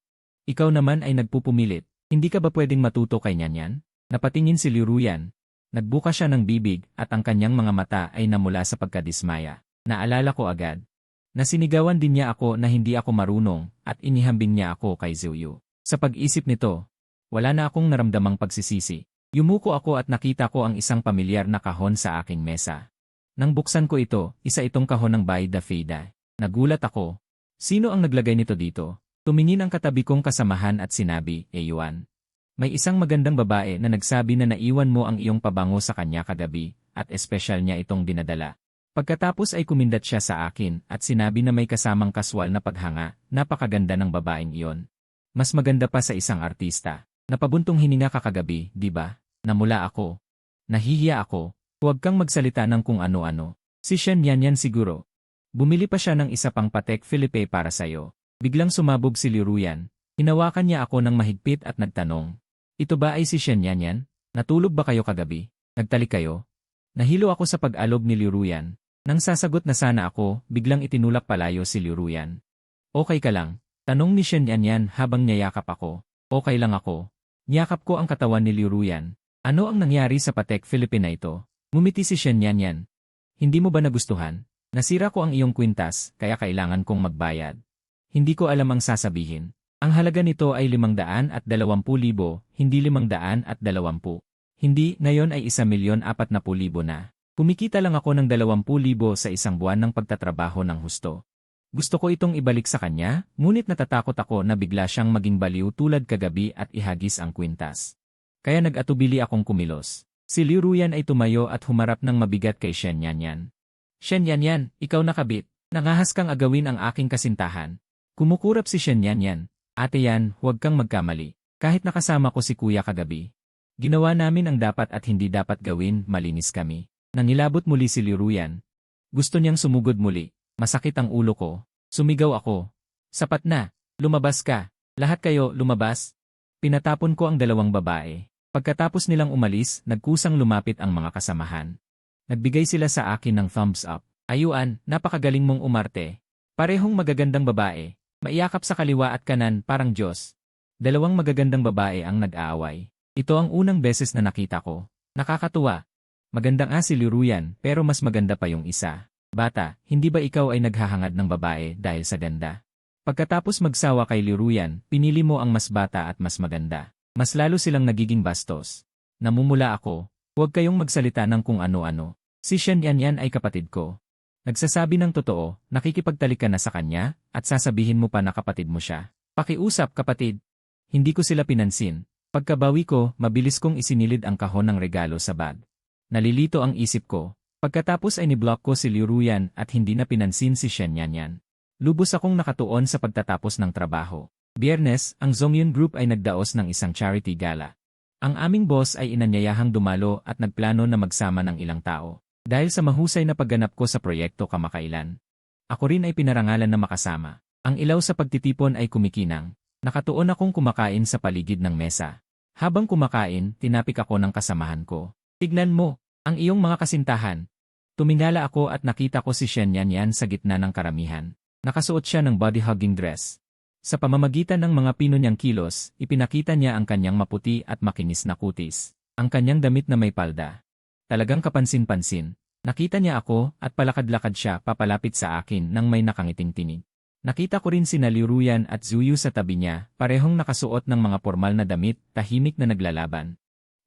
Ikaw naman ay nagpupumilit. Hindi ka ba pwedeng matuto kay Yanyan? Napatingin si Liu Ruyan. Nagbuka siya ng bibig at ang kanyang mga mata ay namula sa pagkadismaya. Naalala ko agad. Nasinigawan din niya ako na hindi ako marunong at inihambing niya ako kay Zuyu. Sa pag-isip nito, wala na akong naramdamang pagsisisi. Yumuko ako at nakita ko ang isang pamilyar na kahon sa aking mesa. Nang buksan ko ito, isa itong kahon ng Bai Da Feida. Nagulat ako. Sino ang naglagay nito dito? Tumingin ang katabi kong kasamahan at sinabi, Yuan. May isang magandang babae na nagsabi na naiwan mo ang iyong pabango sa kanya kagabi, at espesyal niya itong dinadala. Pagkatapos ay kumindat siya sa akin at sinabi na may kasamang kaswal na paghanga, napakaganda ng babaeng iyon. Mas maganda pa sa isang artista. Napabuntong hininga ka kagabi, di ba? Namula ako. Nahihiya ako. Huwag kang magsalita ng kung ano-ano. Si Shen Yanyan siguro. Bumili pa siya ng isa pang Patek Philippe para sayo. Biglang sumabog si Liu Ruyan. Hinawakan niya ako ng mahigpit at nagtanong. Ito ba ay si Shen Yanyan? Natulog ba kayo kagabi? Nagtalik kayo? Nahilo ako sa pag-alog ni Liu Ruyan. Nang sasagot na sana ako, biglang itinulak palayo si Liu Ruyan. Okay ka lang? Tanong ni Shen Yanyan habang niyayakap ako. Okay lang ako. Niyakap ko ang katawan ni Liu Ruyan. Ano ang nangyari sa Patek Philippe na ito? Ngumiti si Shen Yanyan. Hindi mo ba nagustuhan? Nasira ko ang iyong kwintas, kaya kailangan kong magbayad. Hindi ko alam ang sasabihin. Ang halaga nito ay 520,000, hindi 520. Hindi, ngayon ay 1,440,000 na. Kumikita lang ako ng 20,000 sa isang buwan ng pagtatrabaho ng husto. Gusto ko itong ibalik sa kanya, ngunit natatakot ako na bigla siyang maging baliw tulad kagabi at ihagis ang kwintas. Kaya nag-atubili akong kumilos. Si Liu Ruyan ay tumayo at humarap ng mabigat kay Shen Yanyan. Shen Yanyan, ikaw nakabit. Nangahas kang agawin ang aking kasintahan. Kumukurap si Shen Yanyan. Ate yan, huwag kang magkamali. Kahit nakasama ko si kuya kagabi. Ginawa namin ang dapat at hindi dapat gawin, malinis kami. Nangilabot muli si Liu Ruyan. Gusto niyang sumugod muli. Masakit ang ulo ko. Sumigaw ako. Sapat na. Lumabas ka. Lahat kayo, lumabas. Pinatapon ko ang dalawang babae. Pagkatapos nilang umalis, nagkusang lumapit ang mga kasamahan. Nagbigay sila sa akin ng thumbs up. Ayuan, napakagaling mong umarte. Parehong magagandang babae. Maiyakap sa kaliwa at kanan parang Diyos. Dalawang magagandang babae ang nag-aaway. Ito ang unang beses na nakita ko. Nakakatuwa. Magandang si Liu Ruyan, pero mas maganda pa yung isa. Bata, hindi ba ikaw ay naghahangad ng babae dahil sa ganda? Pagkatapos magsawa kay Liu Ruyan, pinili mo ang mas bata at mas maganda. Mas lalo silang nagiging bastos. Namumula ako. Huwag kayong magsalita ng kung ano-ano. Si Shen Yanyan ay kapatid ko. Nagsasabi ng totoo, nakikipagtalik ka na sa kanya, at sasabihin mo pa na kapatid mo siya. Pakiusap kapatid. Hindi ko sila pinansin. Pagkabawi ko, mabilis kong isinilid ang kahon ng regalo sa bag. Nalilito ang isip ko. Pagkatapos ay niblock ko si Liu Ruyan at hindi na pinansin si Shen Yanyan. Lubos akong nakatuon sa pagtatapos ng trabaho. Biyernes, ang Zongyun Group ay nagdaos ng isang charity gala. Ang aming boss ay inanyayahang dumalo at nagplano na magsama ng ilang tao. Dahil sa mahusay na pagganap ko sa proyekto kamakailan. Ako rin ay pinarangalan na makasama. Ang ilaw sa pagtitipon ay kumikinang. Nakatuon akong kumakain sa paligid ng mesa. Habang kumakain, tinapik ako ng kasamahan ko. Tignan mo, ang iyong mga kasintahan. Tumingala ako at nakita ko si Shen Yanyan sa gitna ng karamihan. Nakasuot siya ng body-hugging dress. Sa pamamagitan ng mga pino niyang kilos, ipinakita niya ang kanyang maputi at makinis na kutis. Ang kanyang damit na may palda. Talagang kapansin-pansin. Nakita niya ako at palakad-lakad siya papalapit sa akin nang may nakangiting tinig. Nakita ko rin sina Liu Ruyan at Zuyu sa tabi niya, parehong nakasuot ng mga formal na damit, tahimik na naglalaban.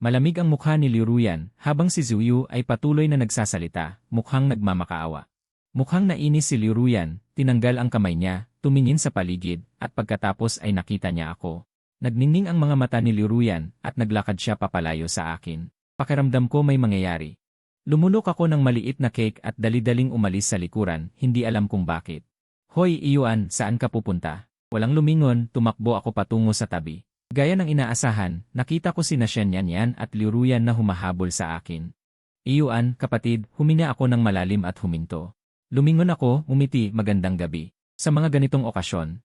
Malamig ang mukha ni Liu Ruyan, habang si Zuyu ay patuloy na nagsasalita, mukhang nagmamakaawa. Mukhang nainis si Liu Ruyan, tinanggal ang kamay niya, tumingin sa paligid, at pagkatapos ay nakita niya ako. Nagningning ang mga mata ni Liu Ruyan, at naglakad siya papalayo sa akin. Pakiramdam ko may mangyayari. Lumulok ako ng maliit na cake at dali-daling umalis sa likuran, hindi alam kung bakit. Hoy Iyuan, saan ka pupunta? Walang lumingon, tumakbo ako patungo sa tabi. Gaya ng inaasahan, nakita ko sina Shen Yanyan at Liu Ruyan na humahabol sa akin. Iyuan, kapatid, huminga ako ng malalim at huminto. Lumingon ako, umiti, magandang gabi. Sa mga ganitong okasyon,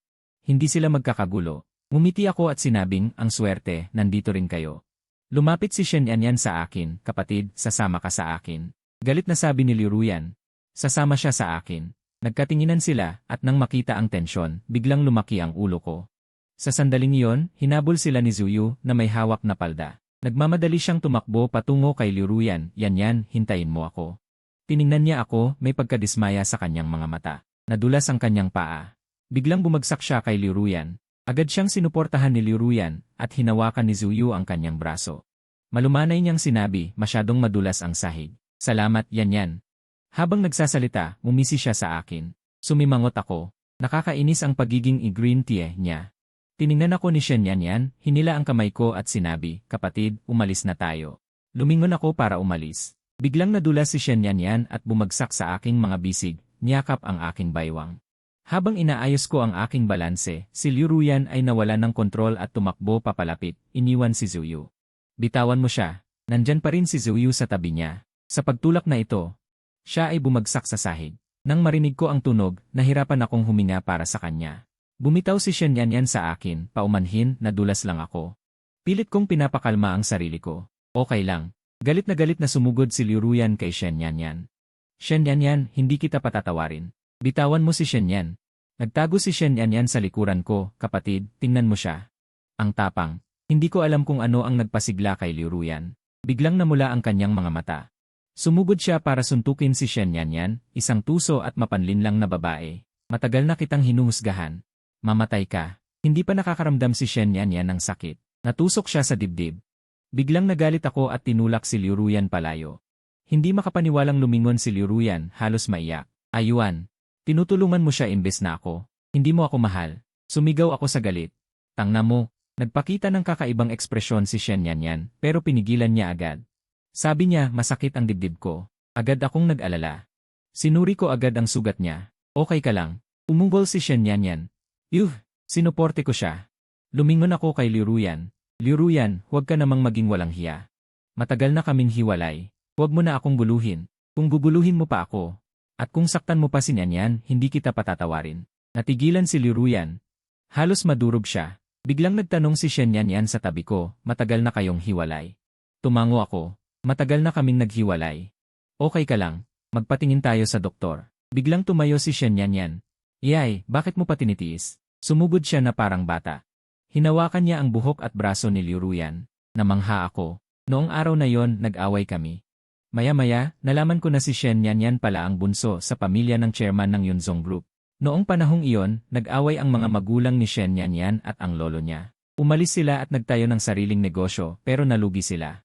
hindi sila magkakagulo. Ngumiti ako at sinabing, ang swerte, nandito rin kayo. Lumapit si Shen Yanyan sa akin, kapatid, sasama ka sa akin. Galit na sabi ni Liu Ruyan. Sasama siya sa akin. Nagkatinginan sila, at nang makita ang tensyon, biglang lumaki ang ulo ko. Sa sandaling iyon, hinabol sila ni Zuyu na may hawak na palda. Nagmamadali siyang tumakbo patungo kay Liu Ruyan, Yanyan, hintayin mo ako. Tiningnan niya ako, may pagkadismaya sa kanyang mga mata. Nadulas ang kanyang paa. Biglang bumagsak siya kay Liu Ruyan. Agad siyang sinuportahan ni Liu Ruyan, at hinawakan ni Zuyu ang kanyang braso. Malumanay niyang sinabi, masyadong madulas ang sahig. Salamat, Yanyan. Habang nagsasalita, umisi siya sa akin. Sumimangot ako. Nakakainis ang pagiging i-green tea niya. Tiningnan ako ni Shen Yanyan, hinila ang kamay ko at sinabi, kapatid, umalis na tayo. Lumingon ako para umalis. Biglang nadulas si Shen Yanyan at bumagsak sa aking mga bisig, niyakap ang aking baywang. Habang inaayos ko ang aking balanse, si Liu Ruyan ay nawalan ng kontrol at tumakbo papalapit, iniwan si Zuyu. Bitawan mo siya, nandyan pa rin si Zuyu sa tabi niya. Sa pagtulak na ito, siya ay bumagsak sa sahig. Nang marinig ko ang tunog, nahirapan akong huminga para sa kanya. Bumitaw si Shen Yanyan sa akin, paumanhin, nadulas lang ako. Pilit kong pinapakalma ang sarili ko. Okay lang. Galit na sumugod si Liu Ruyan kay Shen Yanyan. Shen Yanyan, hindi kita patatawarin. Bitawan mo si Shen Yan. Nagtago si Shen Yanyan sa likuran ko, kapatid, tingnan mo siya. Ang tapang. Hindi ko alam kung ano ang nagpasigla kay Liu Ruyan. Biglang namula ang kanyang mga mata. Sumugod siya para suntukin si Shen Yanyan, isang tuso at mapanlinlang na babae. Matagal na kitang hinuhusgahan. Mamatay ka. Hindi pa nakakaramdam si Shen Yanyan ng sakit. Natusok siya sa dibdib. Biglang nagalit ako at tinulak si Liu Ruyan palayo. Hindi makapaniwalang lumingon si Liu Ruyan, halos maiyak. Ayuan. Tinutulungan mo siya imbes na ako. Hindi mo ako mahal. Sumigaw ako sa galit. Tangna mo. Nagpakita ng kakaibang ekspresyon si Shen Yanyan, pero pinigilan niya agad. Sabi niya, masakit ang dibdib ko. Agad akong nag-alala. Sinuri ko agad ang sugat niya. Okay ka lang. Umunggol si Shen Yanyan. Yuh! Sinuporte ko siya. Lumingon ako kay Liu Ruyan. Liu Ruyan, huwag ka namang maging walang hiya. Matagal na kaming hiwalay. Huwag mo na akong guluhin. Kung guguluhin mo pa ako, at kung saktan mo pa si Yanyan, hindi kita patatawarin. Natigilan si Liu Ruyan. Halos madurog siya. Biglang nagtanong si Shen Yanyan sa tabi ko, matagal na kayong hiwalay. Tumango ako. Matagal na kaming naghiwalay. Okay ka lang. Magpatingin tayo sa doktor. Biglang tumayo si Shen Yanyan. Iyay, bakit mo pa tinitiis? Sumugod siya na parang bata. Hinawakan niya ang buhok at braso ni Liu Ruyan. Namangha ako. Noong araw na yon, nag-away kami. Maya-maya, nalaman ko na si Shen Yanyan pala ang bunso sa pamilya ng chairman ng Yunzong Group. Noong panahong iyon, nag-away ang mga magulang ni Shen Yanyan at ang lolo niya. Umalis sila at nagtayo ng sariling negosyo pero nalugi sila.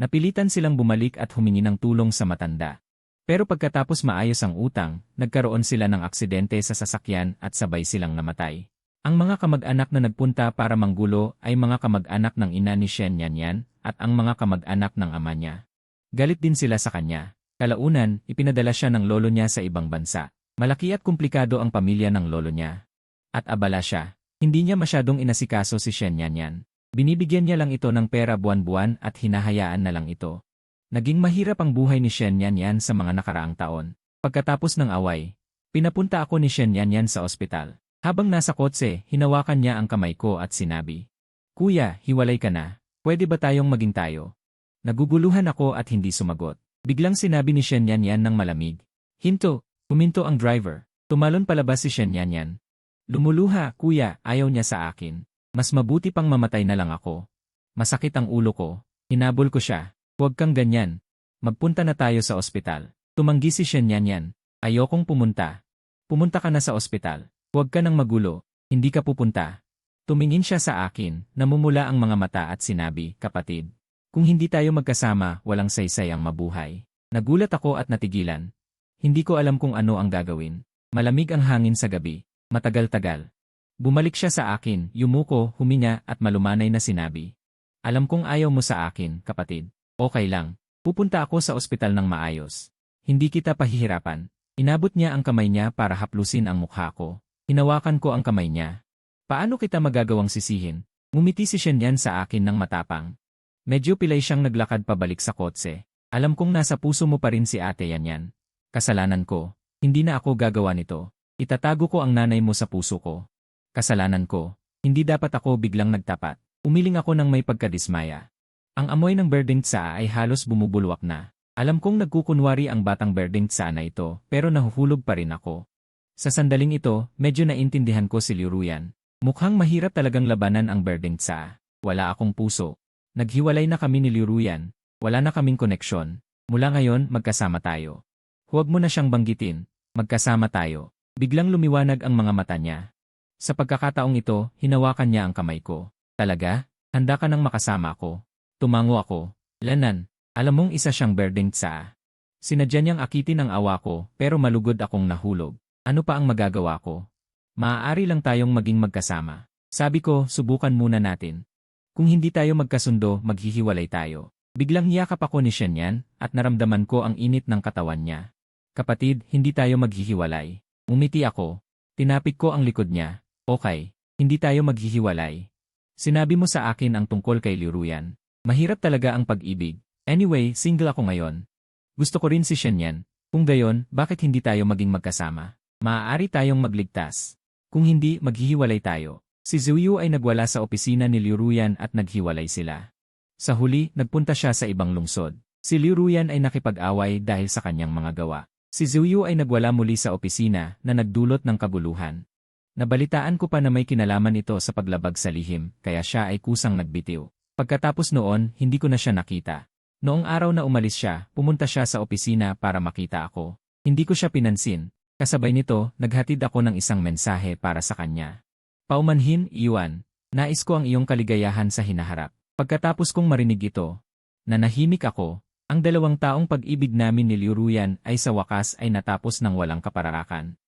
Napilitan silang bumalik at humingi ng tulong sa matanda. Pero pagkatapos maayos ang utang, nagkaroon sila ng aksidente sa sasakyan at sabay silang namatay. Ang mga kamag-anak na nagpunta para manggulo ay mga kamag-anak ng ina ni Shen Yanyan at ang mga kamag-anak ng ama niya. Galit din sila sa kanya. Kalaunan, ipinadala siya ng lolo niya sa ibang bansa. Malaki at komplikado ang pamilya ng lolo niya. At abala siya. Hindi niya masyadong inasikaso si Shen Yanyan. Binibigyan niya lang ito ng pera buwan-buwan at hinahayaan na lang ito. Naging mahirap ang buhay ni Shen Yanyan sa mga nakaraang taon. Pagkatapos ng away, pinapunta ako ni Shen Yanyan sa ospital. Habang nasa kotse, hinawakan niya ang kamay ko at sinabi, "Kuya, hiwalay ka na. Pwede ba tayong maging tayo?" Naguguluhan ako at hindi sumagot. Biglang sinabi ni Shen Yanyan ng malamig. Hinto, huminto ang driver. Tumalon palabas si Shen Yanyan. Lumuluha, kuya, ayaw niya sa akin. Mas mabuti pang mamatay na lang ako. Masakit ang ulo ko. Hinabol ko siya. Huwag kang ganyan. Magpunta na tayo sa ospital. Tumanggi si Shen Yanyan. Ayokong pumunta. Pumunta ka na sa ospital. Huwag ka nang magulo. Hindi ka pupunta. Tumingin siya sa akin, namumula ang mga mata at sinabi, kapatid. Kung hindi tayo magkasama, walang saysay ang mabuhay. Nagulat ako at natigilan. Hindi ko alam kung ano ang gagawin. Malamig ang hangin sa gabi. Matagal-tagal. Bumalik siya sa akin, yumuko, huminga at malumanay na sinabi. Alam kong ayaw mo sa akin, kapatid. Okay lang. Pupunta ako sa ospital ng maayos. Hindi kita pahihirapan. Inabot niya ang kamay niya para haplusin ang mukha ko. Hinawakan ko ang kamay niya. Paano kita magagawang sisihin? Ngumiti si Shen Yan sa akin ng matapang. Medyo pilay siyang naglakad pabalik sa kotse. Alam kong nasa puso mo pa rin si Ate Yanyan. Kasalanan ko. Hindi na ako gagawa nito. Itatago ko ang nanay mo sa puso ko. Kasalanan ko. Hindi dapat ako biglang nagtapat. Umiling ako ng may pagkadismaya. Ang amoy ng berdeng tsaa ay halos bumubulwak na. Alam kong nagkukunwari ang batang berdeng tsaa na ito, pero nahuhulog pa rin ako. Sa sandaling ito, medyo naintindihan ko si Liu Ruyan. Mukhang mahirap talagang labanan ang berdeng tsaa. Wala akong puso. Naghiwalay na kami ni Liu Ruyan. Wala na kaming koneksyon. Mula ngayon, magkasama tayo. Huwag mo na siyang banggitin. Magkasama tayo. Biglang lumiwanag ang mga mata niya. Sa pagkakataong ito, hinawakan niya ang kamay ko. Talaga? Handa ka nang makasama ko? Tumango ako. Lanan, alam mong isa siyang berdeng tsaa. Sinadya niyang akitin ang awa ko, pero malugod akong nahulog. Ano pa ang magagawa ko? Maaari lang tayong maging magkasama. Sabi ko, subukan muna natin. Kung hindi tayo magkasundo, maghihiwalay tayo. Biglang niyakap ako ni Shen Yan, at naramdaman ko ang init ng katawan niya. Kapatid, hindi tayo maghihiwalay. Umiti ako. Tinapik ko ang likod niya. Okay, hindi tayo maghihiwalay. Sinabi mo sa akin ang tungkol kay Liu Ruyan. Mahirap talaga ang pag-ibig. Anyway, single ako ngayon. Gusto ko rin si Shen Yan. Kung gayon, bakit hindi tayo maging magkasama? Maaari tayong magligtas. Kung hindi, maghihiwalay tayo. Si Zuyu ay nagwala sa opisina ni Liu Ruyan at naghiwalay sila. Sa huli, nagpunta siya sa ibang lungsod. Si Liu Ruyan ay nakipag-away dahil sa kanyang mga gawa. Si Zuyu ay nagwala muli sa opisina na nagdulot ng kabuluhan. Nabalitaan ko pa na may kinalaman ito sa paglabag sa lihim, kaya siya ay kusang nagbitiw. Pagkatapos noon, hindi ko na siya nakita. Noong araw na umalis siya, pumunta siya sa opisina para makita ako. Hindi ko siya pinansin. Kasabay nito, naghatid ako ng isang mensahe para sa kanya. Paumanhin, Iwan. Nais ko ang iyong kaligayahan sa hinaharap. Pagkatapos kong marinig ito, nanahimik ako. Ang 2 taong pag-ibig namin ni Liu Ruyan ay sa wakas ay natapos ng walang kapararakan.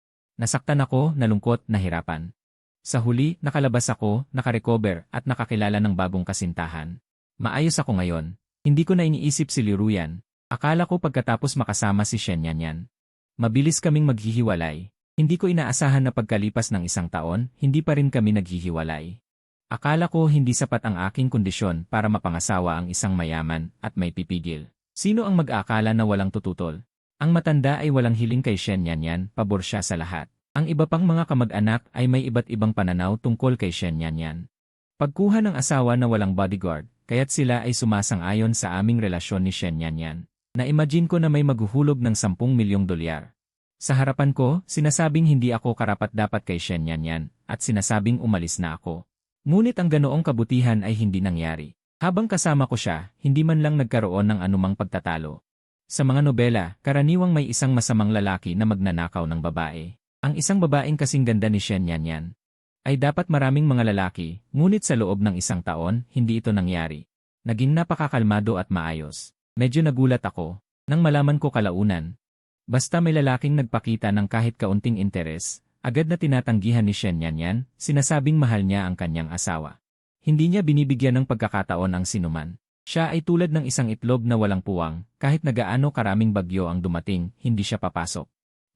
Nasaktan ako, nalungkot, nahirapan. Sa huli, nakalabas ako, nakarecover at nakakilala ng bagong kasintahan. Maayos ako ngayon. Hindi ko na iniisip si Liu Ruyan. Akala ko pagkatapos makasama si Shen Yanyan. Mabilis kaming maghihiwalay. Hindi ko inaasahan na pagkalipas ng 1 taon, hindi pa rin kami naghihiwalay. Akala ko hindi sapat ang aking kondisyon para mapangasawa ang isang mayaman at may pipigil. Sino ang mag-aakala na walang tututol? Ang matanda ay walang hiling kay Shen Yanyan, pabor siya sa lahat. Ang iba pang mga kamag-anak ay may iba't ibang pananaw tungkol kay Shen Yanyan. Pagkuha ng asawa na walang bodyguard, kaya't sila ay sumasang-ayon sa aming relasyon ni Shen Yanyan. Na-imagine ko na may maghuhulog ng 10 milyong dolyar. Sa harapan ko, sinasabing hindi ako karapat-dapat kay Shen Yanyan, at sinasabing umalis na ako. Ngunit ang ganoong kabutihan ay hindi nangyari. Habang kasama ko siya, hindi man lang nagkaroon ng anumang pagtatalo. Sa mga nobela, karaniwang may isang masamang lalaki na magnanakaw ng babae. Ang isang babaeng kasing ganda ni Shen Yanyan ay dapat maraming mga lalaki, ngunit sa loob ng 1 taon, hindi ito nangyari. Naging napakakalmado at maayos. Medyo nagulat ako nang malaman ko kalaunan. Basta may lalaking nagpakita ng kahit kaunting interes, agad na tinatanggihan ni Shen Yanyan, sinasabing mahal niya ang kanyang asawa. Hindi niya binibigyan ng pagkakataon ang sinuman. Siya ay tulad ng isang itlog na walang puwang, kahit nagaano karaming bagyo ang dumating, hindi siya papasok.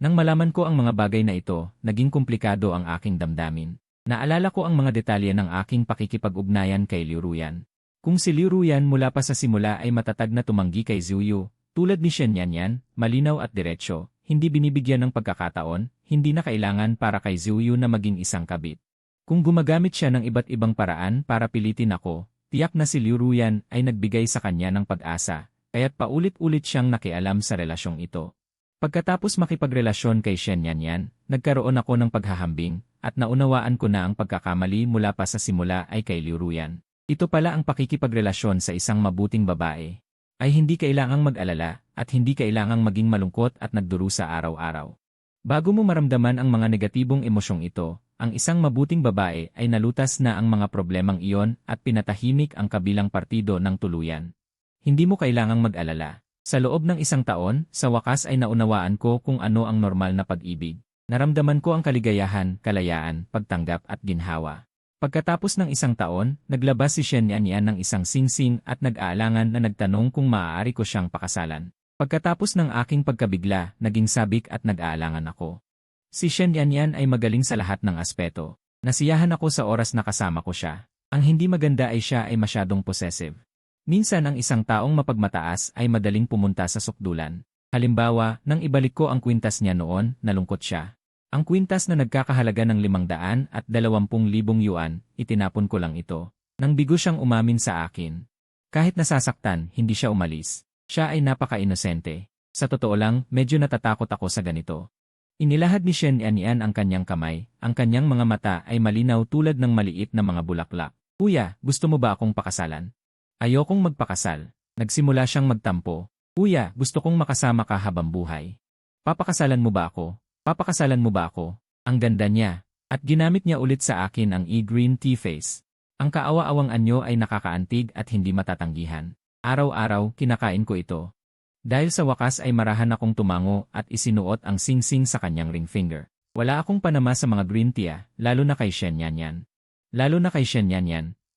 Nang malaman ko ang mga bagay na ito, naging komplikado ang aking damdamin. Naalala ko ang mga detalye ng aking pakikipag-ugnayan kay Liu Ruyan. Kung si Liu Ruyan mula pa sa simula ay matatag na tumanggi kay Zuyu, tulad ni Shen Yanyan, malinaw at diretsyo, hindi binibigyan ng pagkakataon, hindi na kailangan para kay Zuyu na maging isang kabit. Kung gumagamit siya ng iba't ibang paraan para pilitin ako, Tiyak na si Liu Ruyan ay nagbigay sa kanya ng pag-asa, kaya't paulit-ulit siyang nakialam sa relasyong ito. Pagkatapos makipagrelasyon kay Shen Yanyan, nagkaroon ako ng paghahambing, at naunawaan ko na ang pagkakamali mula pa sa simula ay kay Liu Ruyan. Ito pala ang pakikipagrelasyon sa isang mabuting babae. Ay hindi kailangang mag-alala, at hindi kailangang maging malungkot at nagdurusa araw-araw. Bago mo maramdaman ang mga negatibong emosyong ito, ang isang mabuting babae ay nalutas na ang mga problemang iyon at pinatahimik ang kabilang partido ng tuluyan. Hindi mo kailangang mag-alala. Sa loob ng 1 taon, sa wakas ay naunawaan ko kung ano ang normal na pag-ibig. Naramdaman ko ang kaligayahan, kalayaan, pagtanggap at ginhawa. Pagkatapos ng 1 taon, naglabas si Shen Yanyan ng isang singsing at nag-aalangan na nagtanong kung maaari ko siyang pakasalan. Pagkatapos ng aking pagkabigla, naging sabik at nag-aalangan ako. Si Shen Yanyan ay magaling sa lahat ng aspeto. Nasiyahan ako sa oras na kasama ko siya. Ang hindi maganda ay siya ay masyadong possessive. Minsan ang isang taong mapagmataas ay madaling pumunta sa sukdulan. Halimbawa, nang ibalik ko ang kwintas niya noon, nalungkot siya. Ang kwintas na nagkakahalaga ng 500 at 20,000 yuan, itinapon ko lang ito. Nang bigo siyang umamin sa akin. Kahit nasasaktan, hindi siya umalis. Siya ay napaka-inosente. Sa totoo lang, medyo natatakot ako sa ganito. Inilahad ni Shen Yanyan ang kanyang kamay, ang kanyang mga mata ay malinaw tulad ng maliit na mga bulaklak. Kuya, gusto mo ba akong pakasalan? Ayokong magpakasal. Nagsimula siyang magtampo. Kuya, gusto kong makasama ka habang buhay. Papakasalan mo ba ako? Papakasalan mo ba ako? Ang ganda niya. At ginamit niya ulit sa akin ang e-green tea face. Ang kaawa-awang anyo ay nakakaantig at hindi matatanggihan. Araw-araw, kinakain ko ito. Dahil sa wakas ay marahan akong tumango at isinuot ang singsing sa kanyang ring finger. Wala akong panama sa mga green tea, lalo na kay Shen Yanyan. Lalo na kay Shen Yanyan,